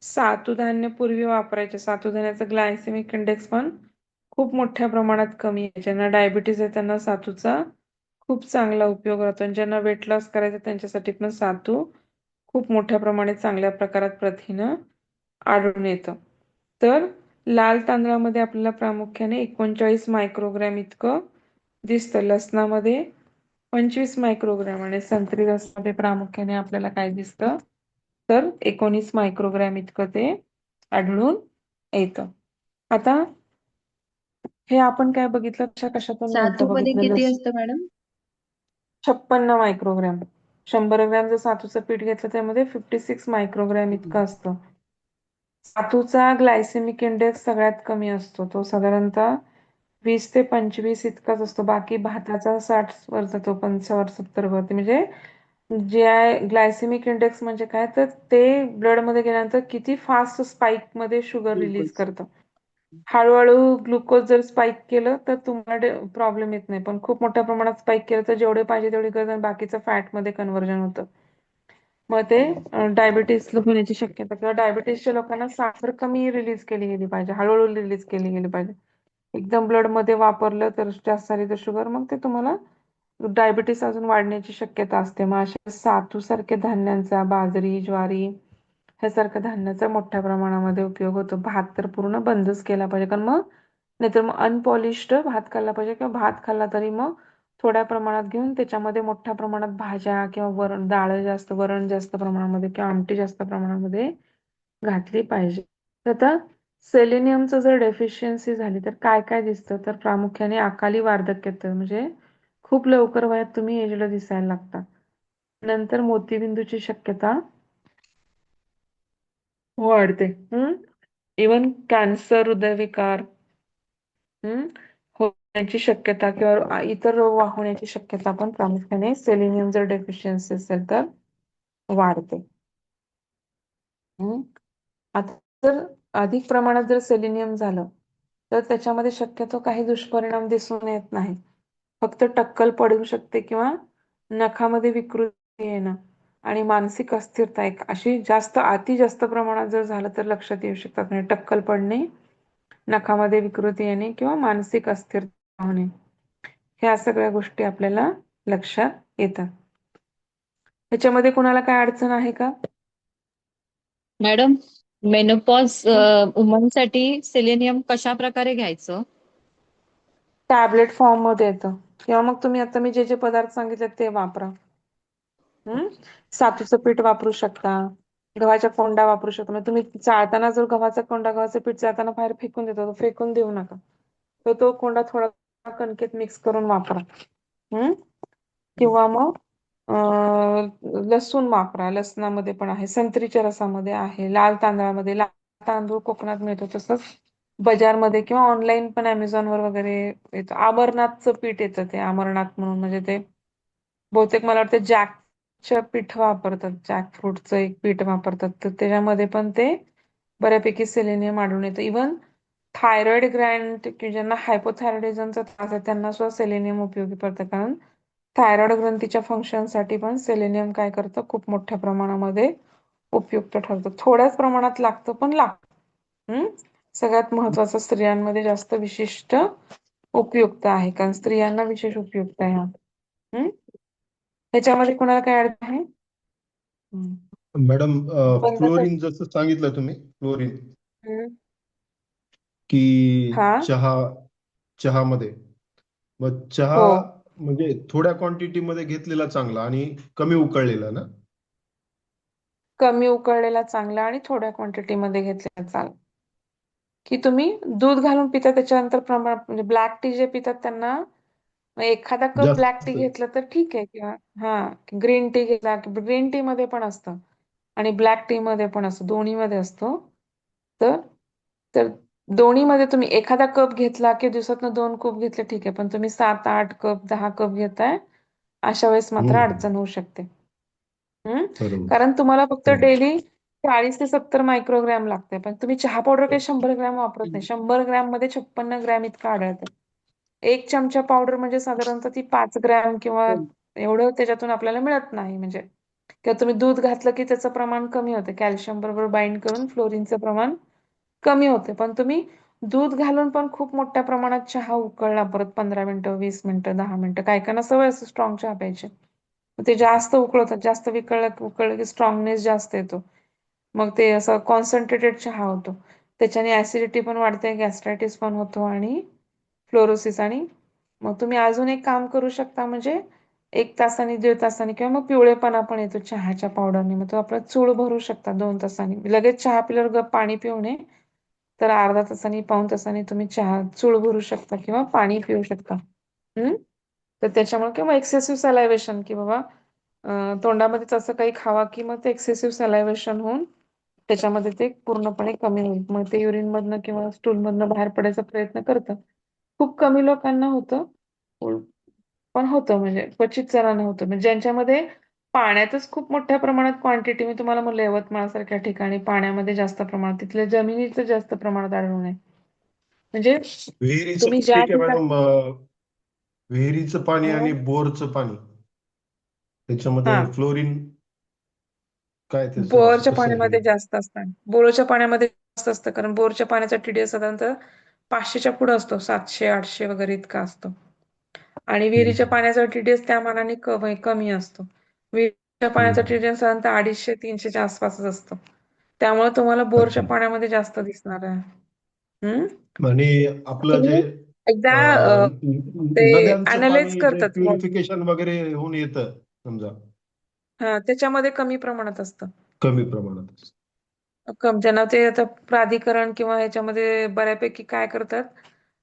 सातूधान्य पूर्वी वापरायचे. सातूधान्याचा ग्लायसेमिक इंडेक्स पण खूप मोठ्या प्रमाणात कमी आहे. ज्यांना डायबिटीज आहे त्यांना सातूचा खूप चांगला उपयोग होतो आणि ज्यांना वेट लॉस करायचं त्यांच्यासाठी पण सातू खूप मोठ्या प्रमाणात चांगल्या प्रकारात प्रथिनं आढळून येतं. तर लाल तांदळामध्ये आपल्याला प्रामुख्याने 39 मायक्रोग्रॅम इतकं दिसतं, लसणामध्ये 25 मायक्रोग्रॅम आणि संत्री रसामध्ये प्रामुख्याने आपल्याला काय दिसतं तर 19 मायक्रोग्रॅम इतकं ते आढळून येतं. आता हे आपण काय बघितलं, कशा कशातून मिळतं सातूमध्ये बघितलं. किती असतं मॅडम? 56 मायक्रोग्रॅम, 100 ग्रॅम जर सातूचं पीठ घेतलं त्यामध्ये 56 मायक्रोग्रॅम इतकं असतं. सातूचा ग्लायसेमिक इंडेक्स सगळ्यात कमी असतो, तो साधारणतः 20 ते 25 इतकाच असतो. बाकी भाताचा 60 वर जातो, 65 70 वरती. म्हणजे जे आहे ग्लायसेमिक इंडेक्स म्हणजे काय तर ते ब्लड मध्ये गेल्यानंतर किती फास्ट स्पाइक मध्ये शुगर रिलीज ग्लुकोज. करतं. हळूहळू ग्लुकोज जर स्पाइक केलं तर तुम्हाला प्रॉब्लेम येत नाही, पण खूप मोठ्या प्रमाणात स्पाइक केलं तर जेवढे पाहिजे तेवढे करत आणि बाकीचं फॅट मध्ये कन्व्हर्जन होतं. मग ते डायबिटीस होण्याची शक्यता, किंवा डायबिटीसच्या लोकांना साखर कमी रिलीज केली गेली पाहिजे, हळूहळू रिलीज केली गेली पाहिजे. एकदम ब्लड मध्ये वापरलं तर जास्त झाली तर शुगर, मग ते तुम्हाला डायबिटीस अजून वाढण्याची शक्यता असते. मग अशा सातू सारख्या धान्यांचा, बाजरी, ज्वारी ह्यासारख्या धान्याचा मोठ्या प्रमाणामध्ये उपयोग होतो. भात तर पूर्ण बंदच केला पाहिजे, कारण मग नाहीतर मग अनपॉलिश्ड भात खाल्ला पाहिजे, किंवा भात खाल्ला तरी मग थोड्या प्रमाणात घेऊन त्याच्यामध्ये मोठ्या प्रमाणात भाज्या किंवा वरण, डाळ जास्त, वरण जास्त प्रमाणामध्ये किंवा आमटी जास्त प्रमाणामध्ये घातली पाहिजे. तर आता सेलेनियमचं जर डेफिशियन्सी झाली तर काय काय दिसतं, तर प्रामुख्याने अकाली वार्धक्य येतं, म्हणजे खूप लवकर वयात तुम्ही एजला दिसायला लागता. नंतर मोतीबिंदूची शक्यता वाढते. इवन कॅन्सर, हृदयविकार होण्याची शक्यता किंवा इतर रोग होण्याची शक्यता पण प्रामुख्याने सेलेनियम जर डेफिशियन्सी असेल तर वाढते. आता जर अधिक प्रमाणात जर सेलेनियम झालं तर त्याच्यामध्ये शक्यतो काही दुष्परिणाम दिसून येत नाही. फक्त टक्कल पडू शकते किंवा नखामध्ये विकृती येणं आणि मानसिक अस्थिरता, एक अशी जास्त प्रमाणात जर झालं तर लक्षात येऊ शकतात. म्हणजे टक्कल पडणे, नखामध्ये विकृती येणे किंवा मानसिक अस्थिरता होणे, ह्या सगळ्या गोष्टी आपल्याला लक्षात येतात. ह्याच्यामध्ये कोणाला काय अडचण आहे का? मॅडम, मेनोपॉज हं? वुमनसाठी सेलेनियम कशा प्रकारे घ्यायचं? टॅबलेट फॉर्म मध्ये येतं, किंवा मग तुम्ही आता मी जे जे पदार्थ सांगितले ते वापरा. सातूचं पीठ वापरू शकता, गव्हाच्या कोंडा वापरू शकता. म्हणजे तुम्ही चाळताना जर गव्हाचा कोंडा, गव्हाचं पीठ चाळताना बाहेर फेकून देतो, तो फेकून देऊ नका. तो कोंडा थोडा कणकेत मिक्स करून वापरा. किंवा मग लसूण वापरा, लसणामध्ये पण आहे, संत्रीच्या रसामध्ये आहे, लाल तांदळामध्ये, लाल तांदूळ कोकणात मिळतो तसंच बाजारमध्ये किंवा ऑनलाईन पण अमेझॉनवर वगैरे येतं. अमरनाथचं पीठ येतं ते अमरनाथ म्हणून म्हणजे ते बहुतेक मला वाटतं जॅकचं पीठ वापरतात. जॅक फ्रूटचं एक पीठ वापरतात तर त्याच्यामध्ये पण ते बऱ्यापैकी सेलेनियम आढळून येतं. इव्हन थायरॉइड ग्लॅन्ड की ज्यांना हायपोथायरॉइडिझमचा त्रास आहे त्यांना सुद्धा सेलेनियम उपयोगी पडतं कारण थायरॉइड ग्रंथीच्या फंक्शनसाठी पण सेलेनियम काय करतं खूप मोठ्या प्रमाणामध्ये उपयुक्त ठरतं. थोड्याच प्रमाणात लागतं पण लागतं. सगळ्यात महत्वाचं स्त्रियांमध्ये जास्त विशिष्ट उपयुक्त आहे कारण स्त्रियांना विशेष उपयुक्त आहे हा. हम्म? ह्याच्यामध्ये कोणाला काय अडचण आहे? मॅडम, बंद कर. फ्लोरीन जसं सांगितलं तुम्ही, फ्लोरीन हम्म. की हा चहामध्ये, मग चहा हो म्हणजे थोड्या क्वांटिटी मध्ये घेतलेला चांगला आणि कमी उकळलेला ना? कमी उकळलेला चांगला आणि थोड्या क्वांटिटीमध्ये घेतलेला चांगला. की तुम्ही दूध घालून पिता त्याच्यानंतर प्रमाण म्हणजे ब्लॅक टी जे पितात त्यांना मग एखादा कप ब्लॅक टी जास्त. घेतला तर ठीक आहे किंवा हा ग्रीन टी घेतला ग्रीन टी मध्ये पण असतं आणि ब्लॅक टी मध्ये पण असतं दोन्हीमध्ये असतो. तर तर दोन्हीमध्ये तुम्ही एखादा कप घेतला की दिवसातनं 2 कप घेतले ठीक आहे पण तुम्ही 7, 8 कप 10 कप घेताय अशा वेळेस मात्र हम्म, अडचण होऊ शकते. हम्म? बरोबर. कारण तुम्हाला फक्त हम्म. डेली 40 ते 70 मायक्रोग्रॅम लागते पण तुम्ही चहा पावडर काही 100 ग्रॅम वापरत नाही. 100 ग्रॅम मध्ये 56 ग्रॅम इतकं आढळतं. एक चमचा पावडर म्हणजे साधारणतः ती 5 ग्रॅम किंवा एवढं त्याच्यातून आपल्याला मिळत नाही म्हणजे किंवा तुम्ही दूध घातलं की त्याचं प्रमाण कमी होतं कॅल्शियम बरोबर बाइंड करून फ्लोरीनचं प्रमाण कमी होते पण तुम्ही दूध घालून पण खूप मोठ्या प्रमाणात चहा उकळला परत 15 मिनिटं 20 मिनिटं 10 मिनिटं काय कायना सवय असते स्ट्रॉंग चहा प्यायची ते जास्त उकळतात जास्त उकळलं की स्ट्रॉंगनेस जास्त येतो मग ते असं कॉन्सन्ट्रेटेड चहा होतो त्याच्याने ऍसिडिटी पण वाढते गॅस्ट्रायटिस पण होतो आणि फ्लोरोसिस आणि मग तुम्ही अजून एक काम करू शकता म्हणजे 1 तासाने 1.5 तासाने किंवा मग पिवळेपणा पण येतो चहाच्या पावडरने मग तो आपला चूळ भरू शकता 2 तासांनी लगेच चहा पिल्यावर गप पाणी पिऊ नये तर अर्धा तासाने 1 पाऊण तासाने तुम्ही चहा चूळ भरू शकता किंवा पाणी पिऊ शकता. तर त्याच्यामुळे किंवा एक्सेसिव्ह सलायव्हेशन की बाबा तोंडामध्ये तसं काही खावा की मग ते एक्सेसिव्ह सलायव्हेशन होऊन त्याच्यामध्ये ते पूर्णपणे कमी होईल मग ते युरिन मधनं किंवा स्टूल मधनं बाहेर पडायचा प्रयत्न करतं. खूप कमी लोकांना होतं पण होतं म्हणजे क्वचित जणांना होतं म्हणजे ज्यांच्यामध्ये पाण्यातच खूप मोठ्या प्रमाणात क्वांटिटी मी तुम्हाला म्हणलं यवतमाळ ठिकाणी पाण्यामध्ये जास्त प्रमाणात तिथल्या जमिनीचं जास्त प्रमाणात आढळून आहे म्हणजे विहिरीचं तुम्ही ज्या ठीक आहे ठिकाणी मॅडम. विहिरीचं पाणी आणि हं, बोरचं पाणी हा त्याच्यामध्ये फ्लोरीन काय त्याचं असं बोरच्या कसं आहे? पाण्यामध्ये जास्त असतं बोरच्या पाण्यामध्ये जास्त असतं कारण बोरच्या पाण्याचा TDS साधारणतः 500च्या पुढे असतो 700 800 वगैरे इतका असतो आणि विहिरीच्या हम्म. पाण्याचा TDS त्या मानाने कमी असतो विहिरीच्या पाण्याचा हम्म. TDS साधारणतः 250 300च्या आसपासच असतो त्यामुळे तुम्हाला बोरच्या अच्छा. पाण्यामध्ये जास्त दिसणार आहे. हम्म आणि आपलं जे तुम्ही एकदा ते नद्यांचं अनालाइज पाणी जे करतात प्युरिफिकेशन वगैरे होऊन येतं समजा, हा त्याच्यामध्ये कमी प्रमाणात असतं. कमी प्रमाणात. ज्यांना ते आता प्राधिकरण किंवा ह्याच्यामध्ये बऱ्यापैकी काय करतात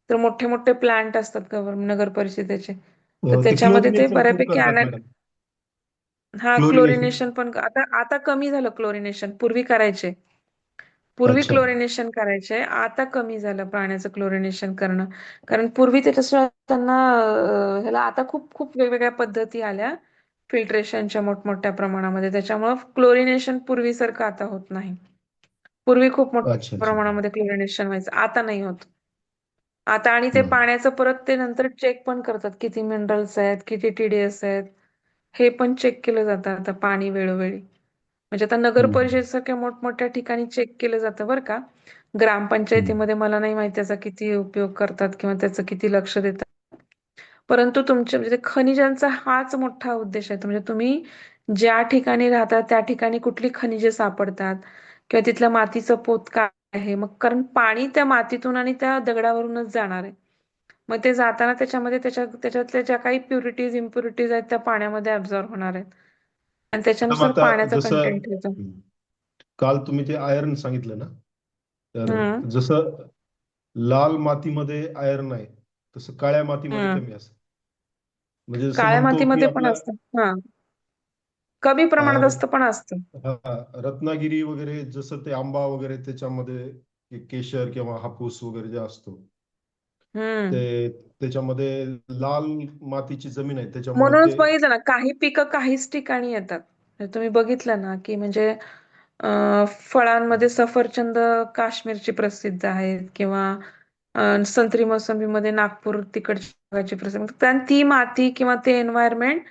तर मोठे मोठे प्लांट असतात नगर परिषदेचे तर ते त्याच्यामध्ये ते क्लोरिनेशन खूप बऱ्यापैकी करतात मॅडम. हा क्लोरिनेशन. क्लोरिनेशन पण आता आता कमी झालं क्लोरिनेशन पूर्वी करायचे पूर्वी अच्छा. क्लोरिनेशन करायचे आता कमी झालं पाण्याचं क्लोरिनेशन करणं कारण पूर्वी त्याच्याशिवाय त्यांना ह्याला आता खूप खूप वेगवेगळ्या पद्धती आल्या फिल्ट्रेशनच्या मोठमोठ्या प्रमाणामध्ये त्याच्यामुळे क्लोरिनेशन पूर्वीसारखं आता होत नाही. पूर्वी खूप मोठ्या अच्छा. अच्छा. प्रमाणामध्ये क्लोरिनेशन व्हायचं आता नाही होत. आता आणि ते हम्म. पाण्याचं परत ते नंतर चेक पण करतात किती मिनरल्स आहेत किती TDS आहेत हे पण चेक केलं जातं आता पाणी वेळोवेळी म्हणजे आता नगर हम्म. परिषदेसारख्या मोठमोठ्या ठिकाणी चेक केलं जातं बरं का हम्म. ग्रामपंचायतीमध्ये मला नाही माहिती त्याचा किती उपयोग करतात किंवा त्याचं किती लक्ष देतात परंतु तुमच्या म्हणजे खनिजांचा हाच मोठा उद्देश आहे म्हणजे तुम्ही ज्या ठिकाणी राहता त्या ठिकाणी कुठली खनिजे सापडतात किंवा तिथल्या मातीचं पोत काय आहे मग कारण पाणी त्या मातीतून आणि त्या दगडावरूनच जाणार आहे मग ते जाताना त्याच्यामध्ये त्याच्यातल्या ज्या काही प्युरिटीज इम्प्युरिटीज आहेत त्या पाण्यामध्ये ऍब्झॉर्ब होणार आहेत आणि मॅडम त्याच्यानुसार आता पाण्याचं जसं कंटेंट येतं. काल तुम्ही ते आयर्न सांगितलं ना, तर हम्म जसं लाल मातीमध्ये आयर्न आहे तसं काळ्या मातीमध्ये हम्म कमी असतं. म्हणजे जसं काळ्या म्हणतो की मातीमध्ये पण आपला असतं हा कमी प्रमाणात अं, असतं पण असतं. हा, रत्नागिरी वगैरे जसं ते आंबा वगैरे त्याच्यामध्ये केशर किंवा हापूस वगैरे जे असतो हम्म. ते त्याच्यामध्ये लाल मातीची जमीन आहे त्याच्यामुळे म्हणूनच ते बघितलं ना, काही पिकं काहीच ठिकाणी येतात. म्हणजे तुम्ही बघितलं ना, की म्हणजे फळांमध्ये सफरचंद काश्मीरची प्रसिद्ध आहेत किंवा संत्री मोसंबीमध्ये नागपूर तिकडच्या भागाची प्रसिद्ध. कारण ती माती किंवा ते एन्व्हायरमेंट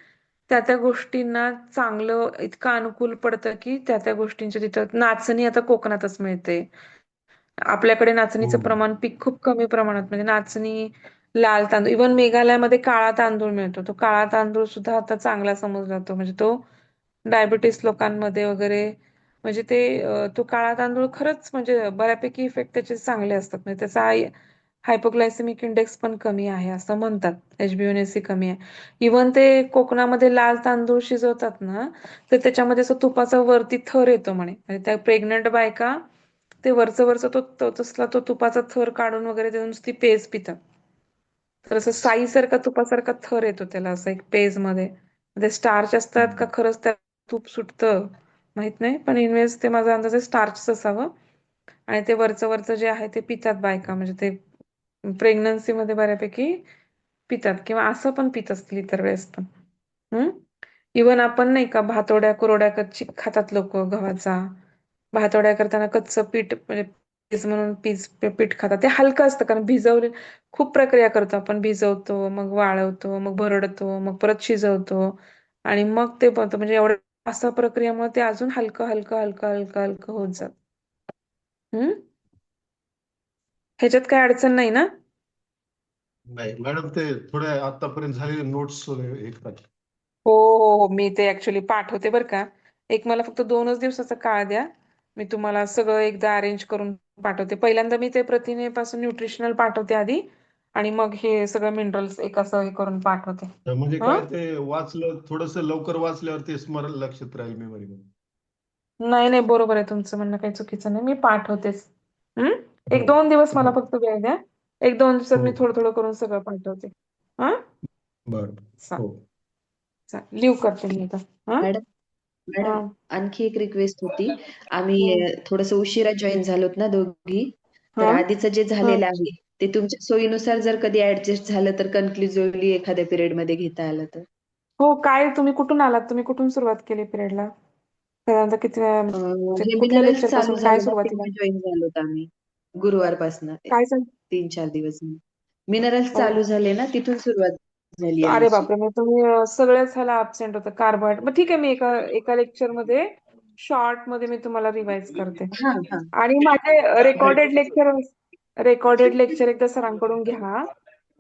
त्या गोष्टींना चांगलं इतकं अनुकूल पडतं की त्या गोष्टींच्या तिथं नाचणी आता कोकणातच मिळते. आपल्याकडे नाचणीचं हम्म. प्रमाण पीक खूप कमी प्रमाणात म्हणजे नाचणी, लाल तांदूळ, इव्हन मेघालयामध्ये काळा तांदूळ मिळतो. तो काळा तांदूळ सुद्धा आता चांगला समजला जातो. म्हणजे तो डायबिटीस लोकांमध्ये वगैरे म्हणजे ते तो काळा तांदूळ खरंच म्हणजे बऱ्यापैकी इफेक्ट त्याचे चांगले असतात. म्हणजे त्याचा हायपोग्लायसेमिक इंडेक्स पण कमी आहे असं म्हणतात. HbA1c कमी आहे. इव्हन ते कोकणामध्ये लाल तांदूळ शिजवतात ना, तर त्याच्यामध्ये असं तुपाचा वरती थर येतो म्हणे. म्हणजे त्या प्रेग्नंट बायका ते वरचं तसला तो तुपाचा थर काढून वगैरे देऊन ती पेज पितात. तर असं साईसारखा तुपासारखा थर येतो त्याला असं एक पेज मध्ये. ते स्टार्च असतात का खरंच त्या तूप सुटतं माहित नाही, पण इनवेज ते माझा अंदाज आहे स्टार्च असावं. आणि ते वरचं जे आहे ते पितात बायका, म्हणजे ते प्रेग्नन्सी मध्ये बऱ्यापैकी पितात किंवा असं पण पित असतील इतर वेळेस पण. इव्हन आपण नाही का भातोड्या कुरवड्या कच्ची खातात लोक गव्हाचा. भातोड्या करताना कच्चं पीठ म्हणजे पीठ म्हणून पीठ खातात. ते हलकं असतं कारण भिजवले खूप प्रक्रिया करतो आपण. भिजवतो, मग वाळवतो, मग भरडतो, मग परत शिजवतो आणि मग ते बनतं. म्हणजे एवढं असं प्रक्रियेमुळे ते अजून हलकं हलकं हलकं हलकं हलकं होत जात. ह्याच्यात काय अडचण नाही ना? नाही मॅडम ते थोड्या आतापर्यंत झालेले नोट्स वगैरे हे करा. हो हो हो, मी ते ऍक्च्युली पाठवते बरं का. एक मला फक्त 2च दिवसाचा काळ द्या. मी तुम्हाला सगळं एकदा अरेंज करून पाठवते. पहिल्यांदा मी ते प्रथिनेपासून न्यूट्रिशनल पाठवते आधी आणि मग हे सगळं मिनरल्स एक असं हे करून पाठवते. तर म्हणजे हा, काय ते वाचलं थोडस लवकर वाचल्यावर ते स्मरण लक्षात राहील मेमरीमध्ये. नाही नाही, बरोबर आहे तुमचं म्हणणं, काही चुकीचं नाही. मी पाठवतेच. हम्म. हो 1-2 दिवस मला हो फक्त वेळ द्या. 1-2 दिवसात हो मी थोडं थोडं करून सगळं पाठवते. हा, बरं हो. लिव करते मी आता. हा मॅडम हा. मॅडम आणखी एक रिक्वेस्ट होती. आम्ही हम्म. थोडस उशिरा जॉईन झालोत ना दोघी. तर हा आधीचं जे हा. झालेलं आहे ते तुमच्या सोयीनुसार जर कधी ऍडजस्ट झालं तर कन्क्लुझिव्हली एखाद्या पिरियड मध्ये घेता आलं तर. हो, काय तुम्ही कुठून आलात? तुम्ही कुठून सुरुवात केली पिरियडला? साधारणतः किती वेळा म्हणजे हे कुठल्या मिनरल्स लेक्चर चालू पासून काय झालं ना सुरुवातीला? तेव्हा जॉईन झालोत आम्ही. गुरुवारपासून काय सांग 3-4 दिवस. मिनरल्स हो. चालू झाले ना तिथून सुरुवात झाली अरे आमची. बापरे, मग तुम्ही सगळ्याच ह्याला अब्सेंट होता कार्बोहायड्रेट. मग ठीक आहे, मी एका एका लेक्चर मध्ये शॉर्ट मध्ये मी तुम्हाला रिवाइज करते. हा हा. आणि माझे रेकॉर्डेड लेक्चर एकदा सरांकडून घ्या.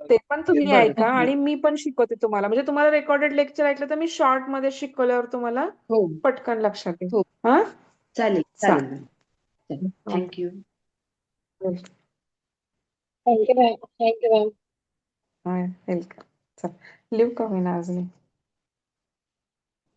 ते पण तुम्ही ऐका बरं. आणि मी पण शिकवते तुम्हाला. म्हणजे तुम्हाला रेकॉर्डेड लेक्चर ऐकलं तर मी शॉर्ट मध्ये शिकवल्यावर तुम्हाला हो पटकन लक्षात येईल. हो हा, चालेल चालेल चालेल. Ma'am. Thank you. Thank you ma'am. Thank you ma'am. Welcome. चल, लिव का होईना आज मी.